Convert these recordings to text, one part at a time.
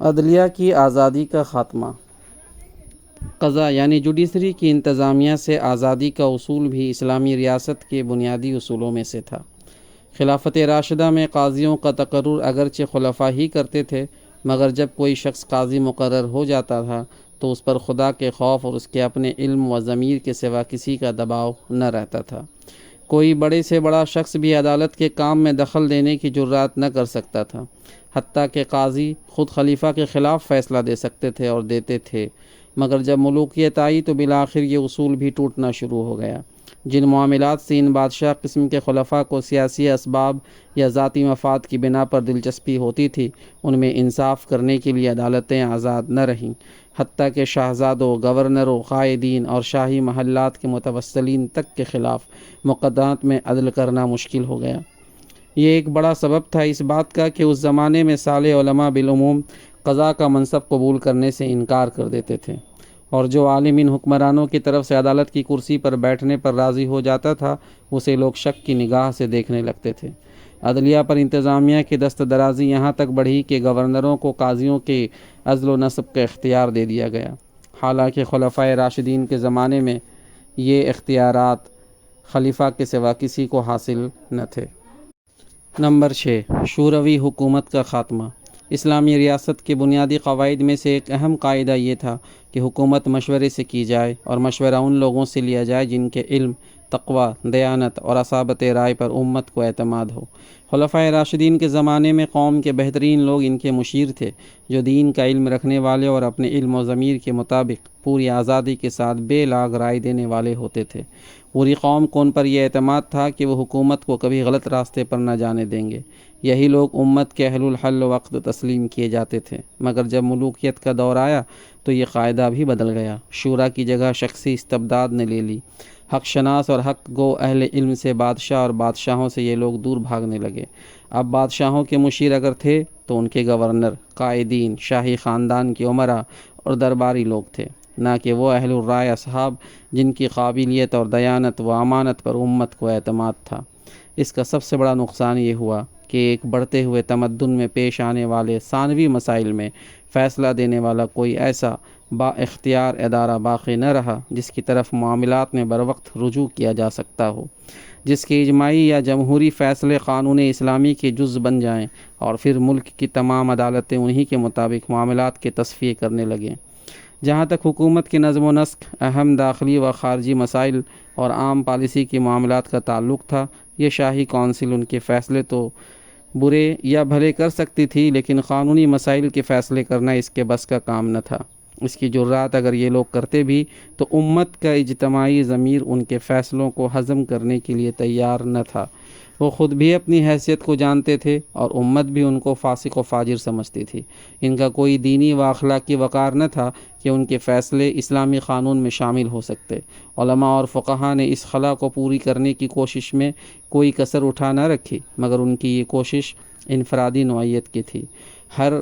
عدلیہ کی آزادی کا خاتمہ۔ قضاء یعنی جوڈیشری کی انتظامیہ سے آزادی کا اصول بھی اسلامی ریاست کے بنیادی اصولوں میں سے تھا۔ خلافت راشدہ میں قاضیوں کا تقرر اگرچہ خلفاء ہی کرتے تھے، مگر جب کوئی شخص قاضی مقرر ہو جاتا تھا تو اس پر خدا کے خوف اور اس کے اپنے علم و ضمیر کے سوا کسی کا دباؤ نہ رہتا تھا۔ کوئی بڑے سے بڑا شخص بھی عدالت کے کام میں دخل دینے کی جرات نہ کر سکتا تھا، حتیٰ کہ قاضی خود خلیفہ کے خلاف فیصلہ دے سکتے تھے اور دیتے تھے۔ مگر جب ملوکیت آئی تو بالآخر یہ اصول بھی ٹوٹنا شروع ہو گیا۔ جن معاملات سے ان بادشاہ قسم کے خلفاء کو سیاسی اسباب یا ذاتی مفاد کی بنا پر دلچسپی ہوتی تھی، ان میں انصاف کرنے کے لیے عدالتیں آزاد نہ رہیں، حتیٰ کہ شہزادوں، گورنروں، قائدین اور شاہی محلات کے متوسلین تک کے خلاف مقدمات میں عدل کرنا مشکل ہو گیا۔ یہ ایک بڑا سبب تھا اس بات کا کہ اس زمانے میں صالح علماء بالعموم قضاء کا منصب قبول کرنے سے انکار کر دیتے تھے، اور جو عالم ان حکمرانوں کی طرف سے عدالت کی کرسی پر بیٹھنے پر راضی ہو جاتا تھا اسے لوگ شک کی نگاہ سے دیکھنے لگتے تھے۔ عدلیہ پر انتظامیہ کی دست درازی یہاں تک بڑھی کہ گورنروں کو قاضیوں کے عزل و نصب کا اختیار دے دیا گیا، حالانکہ خلفائے راشدین کے زمانے میں یہ اختیارات خلیفہ کے سوا کسی کو حاصل نہ تھے۔ نمبر 6، شوروی حکومت کا خاتمہ۔ اسلامی ریاست کے بنیادی قواعد میں سے ایک اہم قاعدہ یہ تھا کہ حکومت مشورے سے کی جائے اور مشورہ ان لوگوں سے لیا جائے جن کے علم، تقوی، دیانت اور اصابت رائے پر امت کو اعتماد ہو۔ خلفائے راشدین کے زمانے میں قوم کے بہترین لوگ ان کے مشیر تھے، جو دین کا علم رکھنے والے اور اپنے علم و ضمیر کے مطابق پوری آزادی کے ساتھ بے لاگ رائے دینے والے ہوتے تھے۔ پوری قوم کو ان پر یہ اعتماد تھا کہ وہ حکومت کو کبھی غلط راستے پر نہ جانے دیں گے۔ یہی لوگ امت کے اہل الحل وقت تسلیم کیے جاتے تھے، مگر جب ملوکیت کا دور آیا تو یہ قاعدہ بھی بدل گیا۔ شورا کی جگہ شخصی استبداد نے لے لی۔ حق شناس اور حق گو اہل علم سے بادشاہ اور بادشاہوں سے یہ لوگ دور بھاگنے لگے۔ اب بادشاہوں کے مشیر اگر تھے تو ان کے گورنر، قائدین، شاہی خاندان کے امراء اور درباری لوگ تھے، نہ کہ وہ اہل الرائے اصحاب جن کی قابلیت اور دیانت و امانت پر امت کو اعتماد تھا۔ اس کا سب سے بڑا نقصان یہ ہوا کہ ایک بڑھتے ہوئے تمدن میں پیش آنے والے ثانوی مسائل میں فیصلہ دینے والا کوئی ایسا با اختیار ادارہ باقی نہ رہا جس کی طرف معاملات میں بروقت رجوع کیا جا سکتا ہو، جس کے اجماعی یا جمہوری فیصلے قانون اسلامی کے جز بن جائیں اور پھر ملک کی تمام عدالتیں انہی کے مطابق معاملات کے تصفیے کرنے لگیں۔ جہاں تک حکومت کی نظم و نسق، اہم داخلی و خارجی مسائل اور عام پالیسی کے معاملات کا تعلق تھا، یہ شاہی کونسل ان کے فیصلے تو برے یا بھلے کر سکتی تھی، لیکن قانونی مسائل کے فیصلے کرنا اس کے بس کا کام نہ تھا۔ اس کی جرات اگر یہ لوگ کرتے بھی تو امت کا اجتماعی ضمیر ان کے فیصلوں کو ہضم کرنے کے لیے تیار نہ تھا۔ وہ خود بھی اپنی حیثیت کو جانتے تھے اور امت بھی ان کو فاسق و فاجر سمجھتی تھی۔ ان کا کوئی دینی و اخلاقی وقار نہ تھا کہ ان کے فیصلے اسلامی قانون میں شامل ہو سکتے۔ علماء اور فقہاء نے اس خلا کو پوری کرنے کی کوشش میں کوئی کسر اٹھا نہ رکھی، مگر ان کی یہ کوشش انفرادی نوعیت کی تھی۔ ہر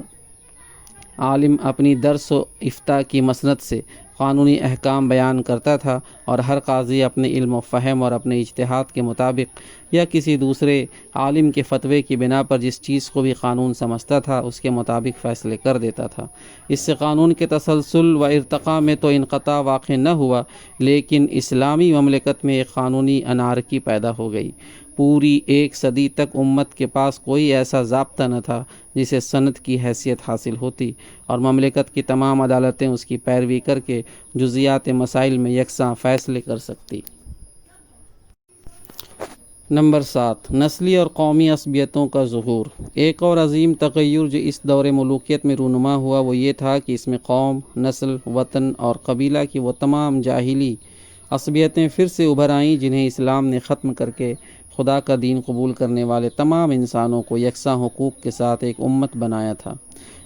عالم اپنی درس و افتاء کی مسند سے قانونی احکام بیان کرتا تھا، اور ہر قاضی اپنے علم و فہم اور اپنے اجتہاد کے مطابق یا کسی دوسرے عالم کے فتوے کی بنا پر جس چیز کو بھی قانون سمجھتا تھا اس کے مطابق فیصلے کر دیتا تھا۔ اس سے قانون کے تسلسل و ارتقاء میں تو انقطاع واقع نہ ہوا، لیکن اسلامی مملکت میں ایک قانونی انارکی پیدا ہو گئی۔ پوری ایک صدی تک امت کے پاس کوئی ایسا ضابطہ نہ تھا جسے سند کی حیثیت حاصل ہوتی، اور مملکت کی تمام عدالتیں اس کی پیروی کر کے جزیات مسائل میں یکساں فیصلے کر سکتی۔ نمبر 7، نسلی اور قومی عصبیتوں کا ظہور۔ ایک اور عظیم تغیر جو اس دور ملوکیت میں رونما ہوا وہ یہ تھا کہ اس میں قوم، نسل، وطن اور قبیلہ کی وہ تمام جاہلی عصبیتیں پھر سے ابھر آئیں جنہیں اسلام نے ختم کر کے خدا کا دین قبول کرنے والے تمام انسانوں کو یکساں حقوق کے ساتھ ایک امت بنایا تھا۔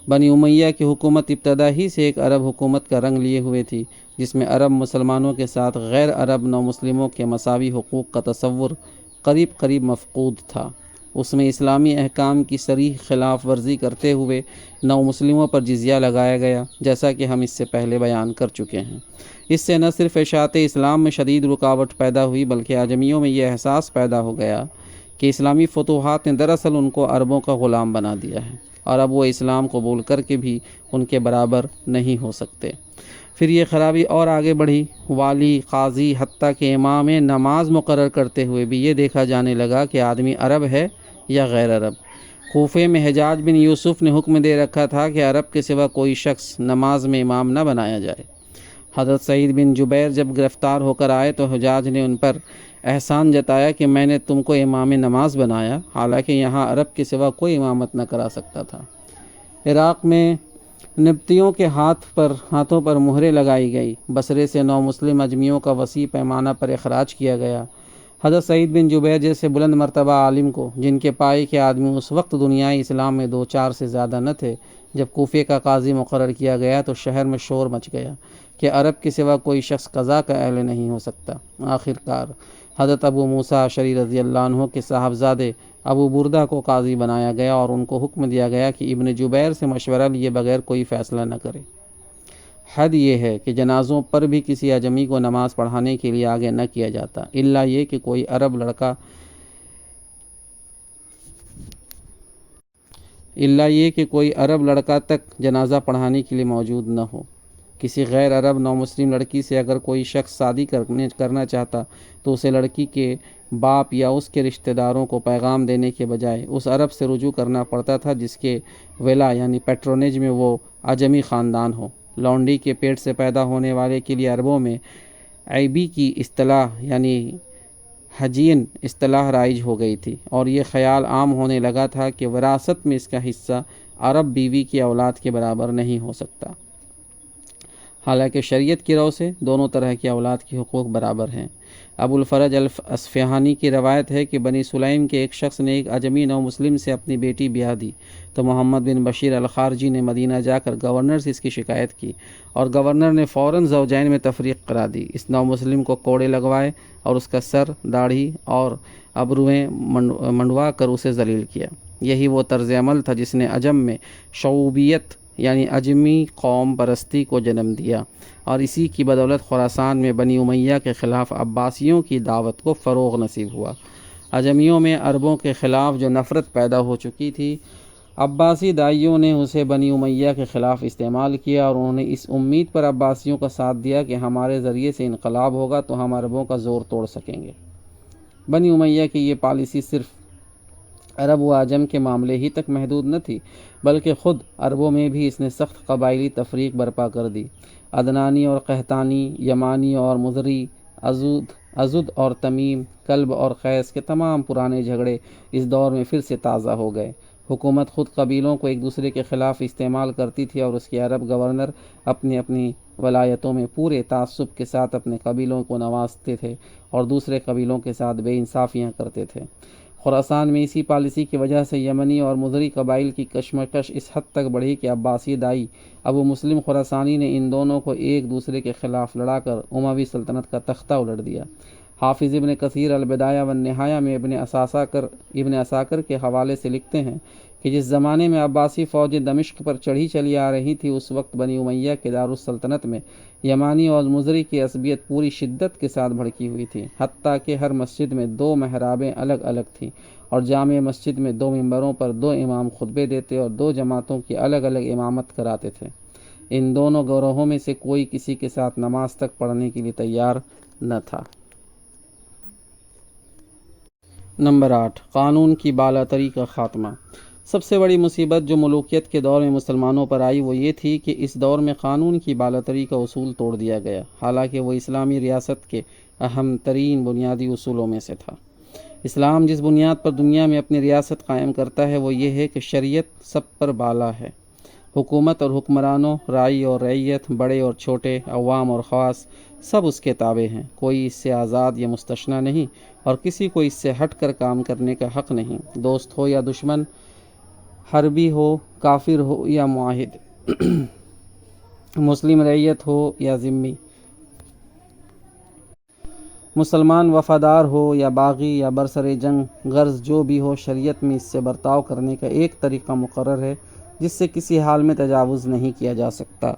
بنی امیہ کی حکومت ابتدا ہی سے ایک عرب حکومت کا رنگ لیے ہوئے تھی، جس میں عرب مسلمانوں کے ساتھ غیر عرب نو مسلموں کے مساوی حقوق کا تصور قریب مفقود تھا۔ اس میں اسلامی احکام کی صریح خلاف ورزی کرتے ہوئے نو مسلموں پر جزیہ لگایا گیا، جیسا کہ ہم اس سے پہلے بیان کر چکے ہیں۔ اس سے نہ صرف اشاعت اسلام میں شدید رکاوٹ پیدا ہوئی، بلکہ اعجمیوں میں یہ احساس پیدا ہو گیا کہ اسلامی فتوحات نے دراصل ان کو عربوں کا غلام بنا دیا ہے، اور اب وہ اسلام قبول کر کے بھی ان کے برابر نہیں ہو سکتے۔ پھر یہ خرابی اور آگے بڑھی، والی، قاضی، حتیٰ کہ امام نماز مقرر کرتے ہوئے بھی یہ دیکھا جانے لگا کہ آدمی عرب ہے یا غیر عرب۔ کوفے میں حجاج بن یوسف نے حکم دے رکھا تھا کہ عرب کے سوا کوئی شخص نماز میں امام نہ بنایا جائے۔ حضرت سعید بن جبیر جب گرفتار ہو کر آئے تو حجاج نے ان پر احسان جتایا کہ میں نے تم کو امام نماز بنایا، حالانکہ یہاں عرب کے سوا کوئی امامت نہ کرا سکتا تھا۔ عراق میں نبطیوں کے ہاتھوں پر مہریں لگائی گئی۔ بصرے سے نو مسلم اجمیوں کا وسیع پیمانہ پر اخراج کیا گیا۔ حضرت سعید بن جبیر جیسے بلند مرتبہ عالم کو، جن کے پائے کے آدمی اس وقت دنیائے اسلام میں 2-4 سے زیادہ نہ تھے، جب کوفے کا قاضی مقرر کیا گیا تو شہر میں شور مچ گیا کہ عرب کے سوا کوئی شخص قضا کا اہل نہیں ہو سکتا۔ آخرکار حضرت ابو موسیٰ اشعری رضی اللہ عنہ کے صاحبزادے ابو بردہ کو قاضی بنایا گیا اور ان کو حکم دیا گیا کہ ابن جبیر سے مشورہ لیے بغیر کوئی فیصلہ نہ کرے۔ حد یہ ہے کہ جنازوں پر بھی کسی اجمی کو نماز پڑھانے کے لیے آگے نہ کیا جاتا، الا یہ کہ کوئی عرب لڑکا تک جنازہ پڑھانے کے لیے موجود نہ ہو۔ کسی غیر عرب نومسلم لڑکی سے اگر کوئی شخص شادی کرنا چاہتا تو اسے لڑکی کے باپ یا اس کے رشتہ داروں کو پیغام دینے کے بجائے اس عرب سے رجوع کرنا پڑتا تھا جس کے ولا یعنی پیٹرونیج میں وہ اجمی خاندان ہو۔ لونڈی کے پیٹ سے پیدا ہونے والے کے لیے عربوں میں عیبی کی اصطلاح یعنی حجین اصطلاح رائج ہو گئی تھی، اور یہ خیال عام ہونے لگا تھا کہ وراثت میں اس کا حصہ عرب بیوی کی اولاد کے برابر نہیں ہو سکتا، حالانکہ شریعت کی رو سے دونوں طرح کی اولاد کے حقوق برابر ہیں۔ ابو الفرج الاصفہانی کی روایت ہے کہ بنی سلیم کے ایک شخص نے ایک اجمی نو مسلم سے اپنی بیٹی بیاہ دی تو محمد بن بشیر الخارجی نے مدینہ جا کر گورنر سے اس کی شکایت کی، اور گورنر نے فوراً زوجین میں تفریق کرا دی۔ اس نو مسلم کو کوڑے لگوائے اور اس کا سر، داڑھی اور ابرویں منڈوا کر اسے ذلیل کیا۔ یہی وہ طرز عمل تھا جس نے عجم میں شعوبیت یعنی اجمی قوم پرستی کو جنم دیا، اور اسی کی بدولت خراسان میں بنی امیہ کے خلاف عباسیوں کی دعوت کو فروغ نصیب ہوا۔ اجمیوں میں عربوں کے خلاف جو نفرت پیدا ہو چکی تھی، عباسی داعیوں نے اسے بنی امیہ کے خلاف استعمال کیا، اور انہوں نے اس امید پر عباسیوں کا ساتھ دیا کہ ہمارے ذریعے سے انقلاب ہوگا تو ہم عربوں کا زور توڑ سکیں گے۔ بنی امیہ کی یہ پالیسی صرف عرب و عجم کے معاملے ہی تک محدود نہ تھی، بلکہ خود عربوں میں بھی اس نے سخت قبائلی تفریق برپا کر دی۔ عدنانی اور قحطانی، یمانی اور مضری، ازد اور تمیم، کلب اور قیس کے تمام پرانے جھگڑے اس دور میں پھر سے تازہ ہو گئے۔ حکومت خود قبیلوں کو ایک دوسرے کے خلاف استعمال کرتی تھی، اور اس کے عرب گورنر اپنی اپنی ولایتوں میں پورے تعصب کے ساتھ اپنے قبیلوں کو نوازتے تھے اور دوسرے قبیلوں کے ساتھ بے انصافیاں کرتے تھے۔ خراسان میں اسی پالیسی کی وجہ سے یمنی اور مضری قبائل کی کشمکش اس حد تک بڑھی کہ عباسی دائی ابو مسلم خراسانی نے ان دونوں کو ایک دوسرے کے خلاف لڑا کر اموی سلطنت کا تختہ الٹ دیا۔ حافظ ابن کثیر البدایہ والنہایہ میں ابن عساکر کے حوالے سے لکھتے ہیں کہ جس زمانے میں عباسی فوج دمشق پر چڑھی چلی آ رہی تھی، اس وقت بنی امیہ کے دارالسلطنت میں یمانی اور مضری کی عصبیت پوری شدت کے ساتھ بھڑکی ہوئی تھی، حتیٰ کہ ہر مسجد میں 2 محرابیں الگ الگ تھیں، اور جامع مسجد میں 2 ممبروں پر 2 امام خطبے دیتے اور 2 جماعتوں کی الگ الگ امامت کراتے تھے۔ ان دونوں گروہوں میں سے کوئی کسی کے ساتھ نماز تک پڑھنے کے لیے تیار نہ تھا۔ نمبر 8، قانون کی بالاتری کا خاتمہ۔ سب سے بڑی مصیبت جو ملوکیت کے دور میں مسلمانوں پر آئی وہ یہ تھی کہ اس دور میں قانون کی بالاتری کا اصول توڑ دیا گیا، حالانکہ وہ اسلامی ریاست کے اہم ترین بنیادی اصولوں میں سے تھا۔ اسلام جس بنیاد پر دنیا میں اپنی ریاست قائم کرتا ہے وہ یہ ہے کہ شریعت سب پر بالا ہے۔ حکومت اور حکمرانوں، رائی اور رعیت، بڑے اور چھوٹے، عوام اور خواص، سب اس کے تابع ہیں۔ کوئی اس سے آزاد یا مستثنی نہیں، اور کسی کو اس سے ہٹ کر کام کرنے کا حق نہیں، دوست ہو یا دشمن، حربی ہو، کافر ہو یا معاہد، مسلم رعیت ہو یا ذمہ، مسلمان وفادار ہو یا باغی یا برسر جنگ، غرض جو بھی ہو، شریعت میں اس سے برتاؤ کرنے کا ایک طریقہ مقرر ہے جس سے کسی حال میں تجاوز نہیں کیا جا سکتا۔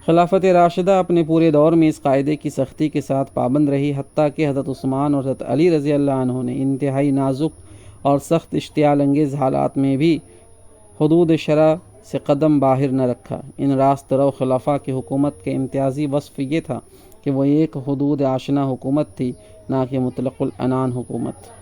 خلافت راشدہ اپنے پورے دور میں اس قاعدے کی سختی کے ساتھ پابند رہی، حتیٰ کہ حضرت عثمان اور حضرت علی رضی اللہ عنہ نے انتہائی نازک اور سخت اشتعال انگیز حالات میں بھی حدود شرع سے قدم باہر نہ رکھا۔ ان راست رو خلفاء کی حکومت کے امتیازی وصف یہ تھا کہ وہ ایک حدود آشنا حکومت تھی، نہ کہ مطلق العنان حکومت۔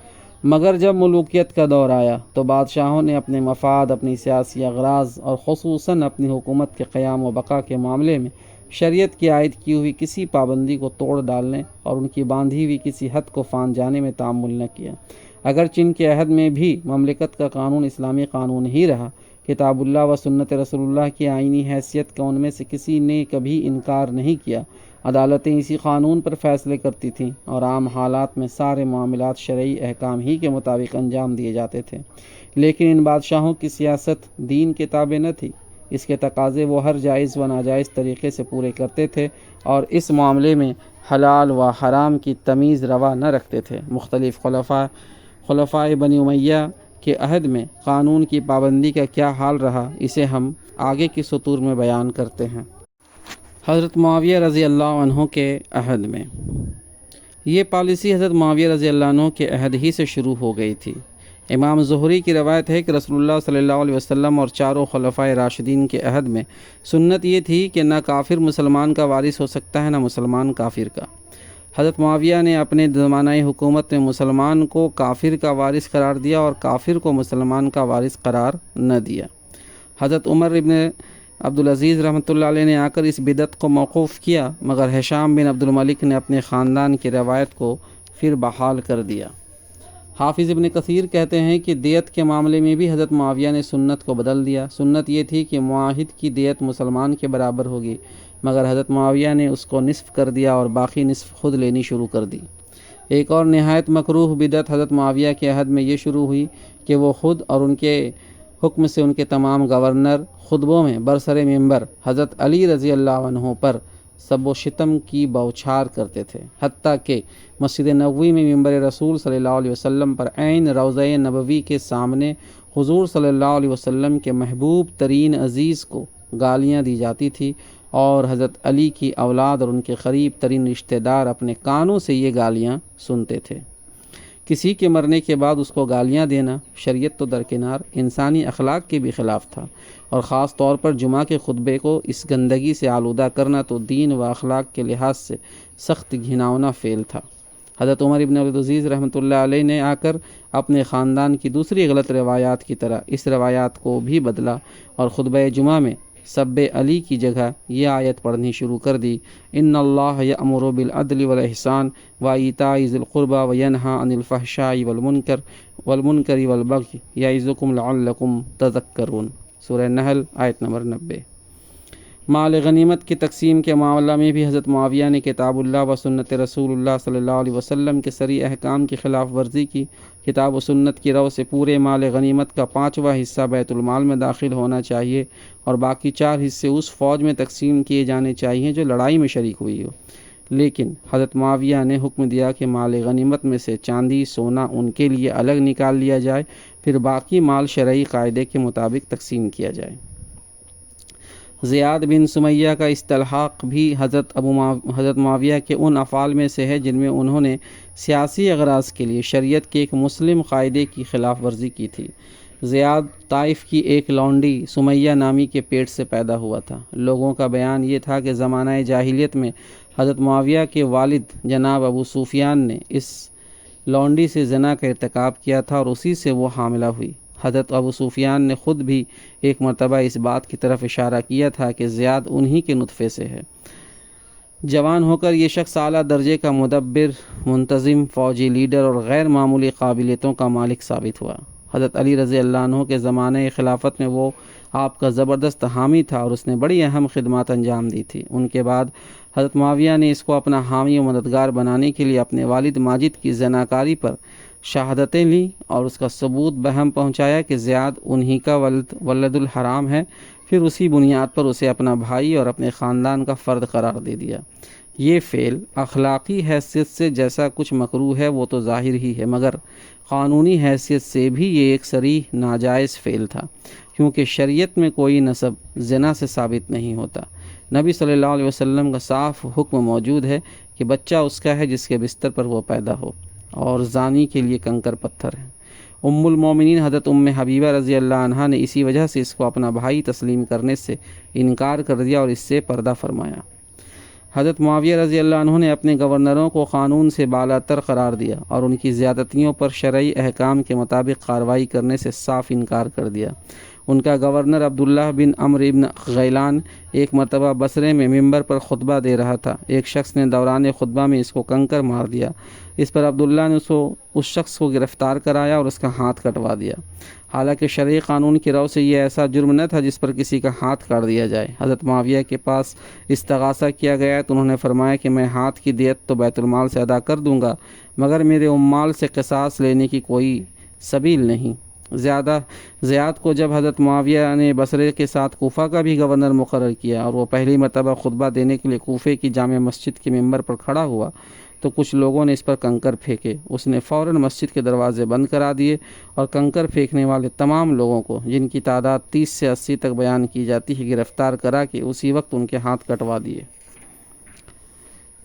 مگر جب ملوکیت کا دور آیا تو بادشاہوں نے اپنے مفاد، اپنی سیاسی اغراض اور خصوصاً اپنی حکومت کے قیام و بقا کے معاملے میں شریعت کی عائد کی ہوئی کسی پابندی کو توڑ ڈالنے اور ان کی باندھی ہوئی کسی حد کو فان جانے میں تعامل نہ کیا۔ اگرچہ ان کے عہد میں بھی مملکت کا قانون اسلامی قانون ہی رہا، کتاب اللہ و سنت رسول اللہ کی آئینی حیثیت کا ان میں سے کسی نے کبھی انکار نہیں کیا۔ عدالتیں اسی قانون پر فیصلے کرتی تھیں اور عام حالات میں سارے معاملات شرعی احکام ہی کے مطابق انجام دیے جاتے تھے، لیکن ان بادشاہوں کی سیاست دین کے تابع نہ تھی۔ اس کے تقاضے وہ ہر جائز و ناجائز طریقے سے پورے کرتے تھے اور اس معاملے میں حلال و حرام کی تمیز روا نہ رکھتے تھے۔ مختلف خلفائے بنی امیہ کے عہد میں قانون کی پابندی کا کیا حال رہا، اسے ہم آگے کی سطور میں بیان کرتے ہیں۔ حضرت معاویہ رضی اللہ عنہ کے عہد میں یہ پالیسی حضرت معاویہ رضی اللہ عنہ کے عہد ہی سے شروع ہو گئی تھی۔ امام زہری کی روایت ہے کہ رسول اللہ صلی اللہ علیہ وسلم اور چاروں خلفائے راشدین کے عہد میں سنت یہ تھی کہ نہ کافر مسلمان کا وارث ہو سکتا ہے، نہ مسلمان کافر کا۔ حضرت معاویہ نے اپنے زمانہ حکومت میں مسلمان کو کافر کا وارث قرار دیا اور کافر کو مسلمان کا وارث قرار نہ دیا۔ حضرت عمر ابن عبدالعزیز رحمۃ اللہ علیہ نے آ کر اس بدعت کو موقوف کیا، مگر ہشام بن عبد الملک نے اپنے خاندان کی روایت کو پھر بحال کر دیا۔ حافظ ابن کثیر کہتے ہیں کہ دیت کے معاملے میں بھی حضرت معاویہ نے سنت کو بدل دیا۔ سنت یہ تھی کہ معاہد کی دیت مسلمان کے برابر ہوگی، مگر حضرت معاویہ نے اس کو نصف کر دیا اور باقی نصف خود لینی شروع کر دی۔ ایک اور نہایت مکروہ بدعت حضرت معاویہ کے عہد میں یہ شروع ہوئی کہ وہ خود اور ان کے حکم سے ان کے تمام گورنر خطبوں میں برسر ممبر حضرت علی رضی اللہ عنہ پر سب و شتم کی بوچھار کرتے تھے، حتیٰ کہ مسجد نبوی میں ممبر رسول صلی اللہ علیہ وسلم پر عین روضہ نبوی کے سامنے حضور صلی اللہ علیہ وسلم کے محبوب ترین عزیز کو گالیاں دی جاتی تھی، اور حضرت علی کی اولاد اور ان کے قریب ترین رشتہ دار اپنے کانوں سے یہ گالیاں سنتے تھے۔ کسی کے مرنے کے بعد اس کو گالیاں دینا شریعت تو درکنار انسانی اخلاق کے بھی خلاف تھا، اور خاص طور پر جمعہ کے خطبے کو اس گندگی سے آلودہ کرنا تو دین و اخلاق کے لحاظ سے سخت گھناؤنا فعل تھا۔ حضرت عمر ابن عبدالعزیز رحمۃ اللہ علیہ نے آ کر اپنے خاندان کی دوسری غلط روایات کی طرح اس روایات کو بھی بدلا اور خطبہ جمعہ میں سب علی کی جگہ یہ آیت پڑھنی شروع کر دی: ان اللہ یأمر بالعدل والاحسان وایتاء ذی القربی وینہی عن الفحشاء والمنکر والبغی یعظکم لعلکم تذکرون۔ سورہ نحل آیت نمبر 90۔ مال غنیمت کی تقسیم کے معاملہ میں بھی حضرت معاویہ نے کتاب اللہ و سنت رسول اللہ صلی اللہ علیہ وسلم کے صریح احکام کی خلاف ورزی کی۔ کتاب و سنت کی رو سے پورے مال غنیمت کا 5واں حصہ بیت المال میں داخل ہونا چاہیے اور باقی 4 حصے اس فوج میں تقسیم کیے جانے چاہیے جو لڑائی میں شریک ہوئی ہو۔ لیکن حضرت معاویہ نے حکم دیا کہ مال غنیمت میں سے چاندی سونا ان کے لیے الگ نکال لیا جائے، پھر باقی مال شرعی قاعدے کے مطابق تقسیم کیا جائے۔ زیاد بن سمیہ کا استلحاق بھی حضرت معاویہ کے ان افعال میں سے ہے جن میں انہوں نے سیاسی اغراض کے لیے شریعت کے ایک مسلم قاعدے کی خلاف ورزی کی تھی۔ زیاد طائف کی ایک لونڈی سمیہ نامی کے پیٹ سے پیدا ہوا تھا۔ لوگوں کا بیان یہ تھا کہ زمانہ جاہلیت میں حضرت معاویہ کے والد جناب ابو سفیان نے اس لونڈی سے زنا کا ارتکاب کیا تھا اور اسی سے وہ حاملہ ہوئی۔ حضرت ابو سفیان نے خود بھی ایک مرتبہ اس بات کی طرف اشارہ کیا تھا کہ زیاد انہی کے نطفے سے ہے۔ جوان ہو کر یہ شخص اعلیٰ درجے کا مدبر، منتظم، فوجی لیڈر اور غیر معمولی قابلیتوں کا مالک ثابت ہوا۔ حضرت علی رضی اللہ عنہ کے زمانہ خلافت میں وہ آپ کا زبردست حامی تھا اور اس نے بڑی اہم خدمات انجام دی تھی۔ ان کے بعد حضرت معاویہ نے اس کو اپنا حامی و مددگار بنانے کے لیے اپنے والد ماجد کی زناکاری پر شہادتیں لیں اور اس کا ثبوت بہم پہنچایا کہ زیاد انہی کا ولد الحرام ہے، پھر اسی بنیاد پر اسے اپنا بھائی اور اپنے خاندان کا فرد قرار دے دیا۔ یہ فعل اخلاقی حیثیت سے جیسا کچھ مکروہ ہے وہ تو ظاہر ہی ہے، مگر قانونی حیثیت سے بھی یہ ایک صریح ناجائز فعل تھا، کیونکہ شریعت میں کوئی نسب زنا سے ثابت نہیں ہوتا۔ نبی صلی اللہ علیہ وسلم کا صاف حکم موجود ہے کہ بچہ اس کا ہے جس کے بستر پر وہ پیدا ہو، اور زانی کے لیے کنکر پتھر ہے۔ ام المومنین حضرت ام حبیبہ رضی اللہ عنہا نے اسی وجہ سے اس کو اپنا بھائی تسلیم کرنے سے انکار کر دیا اور اس سے پردہ فرمایا۔ حضرت معاویہ رضی اللہ عنہ نے اپنے گورنروں کو قانون سے بالاتر قرار دیا اور ان کی زیادتیوں پر شرعی احکام کے مطابق کارروائی کرنے سے صاف انکار کر دیا۔ ان کا گورنر عبداللہ بن عمرو بن غیلان ایک مرتبہ بصرے میں ممبر پر خطبہ دے رہا تھا۔ ایک شخص نے دوران خطبہ میں اس کو کنکر مار دیا۔ اس پر عبداللہ نے اس شخص کو گرفتار کرایا اور اس کا ہاتھ کٹوا دیا۔ حالانکہ شرعی قانون کی رو سے یہ ایسا جرم نہ تھا جس پر کسی کا ہاتھ کاٹ دیا جائے۔ حضرت معاویہ کے پاس استغاثہ کیا گیا تو انہوں نے فرمایا کہ میں ہاتھ کی دیت تو بیت المال سے ادا کر دوں گا، مگر میرے عمال سے قصاص لینے کی کوئی سبیل نہیں۔ زیاد کو جب حضرت معاویہ نے بصرے کے ساتھ کوفہ کا بھی گورنر مقرر کیا اور وہ پہلی مرتبہ خطبہ دینے کے لیے کوفے کی جامع مسجد کے ممبر پر کھڑا ہوا تو کچھ لوگوں نے اس پر کنکر پھینکے۔ اس نے فوراً مسجد کے دروازے بند کرا دیے اور کنکر پھینکنے والے تمام لوگوں کو، جن کی تعداد 30 سے 80 تک بیان کی جاتی ہے، گرفتار کرا کے اسی وقت ان کے ہاتھ کٹوا دیے۔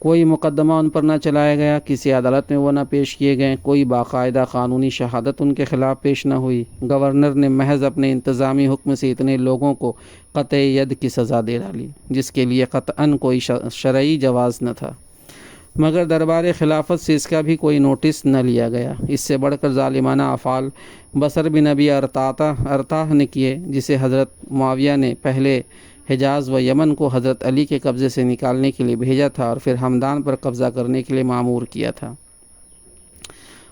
کوئی مقدمہ ان پر نہ چلایا گیا، کسی عدالت میں وہ نہ پیش کیے گئے، کوئی باقاعدہ قانونی شہادت ان کے خلاف پیش نہ ہوئی۔ گورنر نے محض اپنے انتظامی حکم سے اتنے لوگوں کو قطع ید کی سزا دے ڈالی، جس کے لیے قطعاً کوئی شرعی جواز نہ تھا، مگر دربار خلافت سے اس کا بھی کوئی نوٹس نہ لیا گیا۔ اس سے بڑھ کر ظالمانہ افعال بصر بن ابی ارطاہ نے کیے، جسے حضرت معاویہ نے پہلے حجاز و یمن کو حضرت علی کے قبضے سے نکالنے کے لیے بھیجا تھا اور پھر ہمدان پر قبضہ کرنے کے لیے مامور کیا تھا۔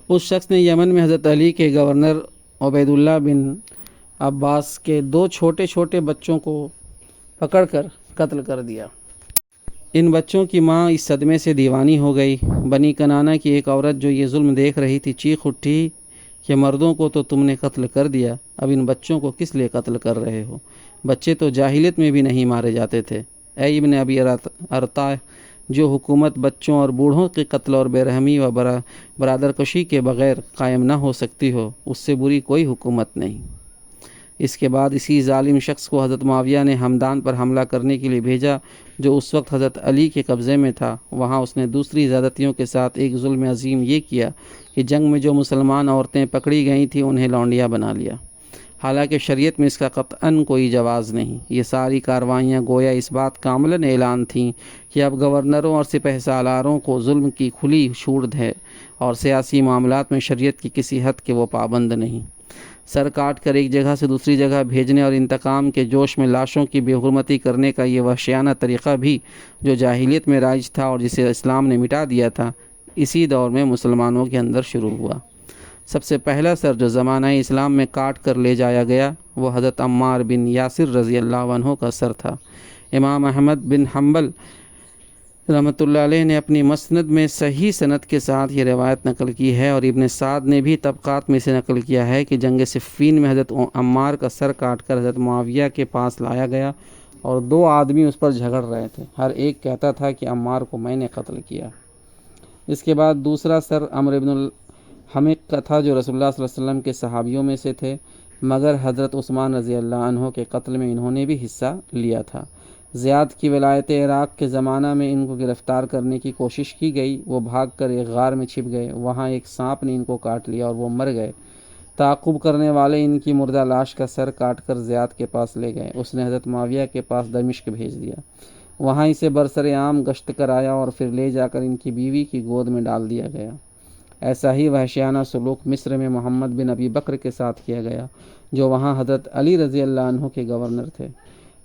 اس شخص نے یمن میں حضرت علی کے گورنر عبید اللہ بن عباس کے 2 چھوٹے چھوٹے بچوں کو پکڑ کر قتل کر دیا۔ ان بچوں کی ماں اس صدمے سے دیوانی ہو گئی۔ بنی کنانہ کی ایک عورت جو یہ ظلم دیکھ رہی تھی چیخ اٹھی کہ مردوں کو تو تم نے قتل کر دیا، اب ان بچوں کو کس لیے قتل کر رہے ہو؟ بچے تو جاہلیت میں بھی نہیں مارے جاتے تھے۔ اے ابن ابی ارطاہ، جو حکومت بچوں اور بوڑھوں کے قتل اور بے رحمی و برادر کشی کے بغیر قائم نہ ہو سکتی ہو، اس سے بری کوئی حکومت نہیں۔ اس کے بعد اسی ظالم شخص کو حضرت معاویہ نے ہمدان پر حملہ کرنے کے لیے بھیجا، جو اس وقت حضرت علی کے قبضے میں تھا۔ وہاں اس نے دوسری زیادتیوں کے ساتھ ایک ظلم عظیم یہ کیا کہ جنگ میں جو مسلمان عورتیں پکڑی گئی تھیں انہیں لونڈیاں بنا لیا، حالانکہ شریعت میں اس کا قطعاً کوئی جواز نہیں۔ یہ ساری کارروائیاں گویا اس بات کا عملاً اعلان تھیں کہ اب گورنروں اور سپہ سالاروں کو ظلم کی کھلی چھوٹ ہے اور سیاسی معاملات میں شریعت کی کسی حد کے وہ پابند نہیں۔ سر کاٹ کر ایک جگہ سے دوسری جگہ بھیجنے اور انتقام کے جوش میں لاشوں کی بے حرمتی کرنے کا یہ وحشیانہ طریقہ بھی جو جاہلیت میں رائج تھا اور جسے اسلام نے مٹا دیا تھا، اسی دور میں مسلمانوں کے اندر شروع ہوا۔ سب سے پہلا سر جو زمانہ اسلام میں کاٹ کر لے جایا گیا وہ حضرت عمار بن یاسر رضی اللہ عنہ کا سر تھا۔ امام احمد بن حنبل رحمۃ اللہ علیہ نے اپنی مسند میں صحیح سند کے ساتھ یہ روایت نقل کی ہے، اور ابن سعد نے بھی طبقات میں سے نقل کیا ہے کہ جنگ صفین میں حضرت عمار کا سر کاٹ کر حضرت معاویہ کے پاس لایا گیا اور 2 آدمی اس پر جھگڑ رہے تھے، ہر ایک کہتا تھا کہ عمار کو میں نے قتل کیا۔ اس کے بعد دوسرا سر عمرو بن الحمق کا تھا، جو رسول اللہ صلی اللہ علیہ وسلم کے صحابیوں میں سے تھے، مگر حضرت عثمان رضی اللہ عنہ کے قتل میں انہوں نے بھی حصہ لیا تھا۔ زیاد کی ولایت عراق کے زمانہ میں ان کو گرفتار کرنے کی کوشش کی گئی، وہ بھاگ کر ایک غار میں چھپ گئے، وہاں ایک سانپ نے ان کو کاٹ لیا اور وہ مر گئے۔ تعقب کرنے والے ان کی مردہ لاش کا سر کاٹ کر زیاد کے پاس لے گئے، اس نے حضرت معاویہ کے پاس دمشق بھیج دیا، وہاں اسے برسر عام گشت کرایا اور پھر لے جا کر ان کی بیوی کی گود میں ڈال دیا گیا۔ ایسا ہی وحشیانہ سلوک مصر میں محمد بن ابی بکر کے ساتھ کیا گیا، جو وہاں حضرت علی رضی اللہ عنہ کے گورنر تھے۔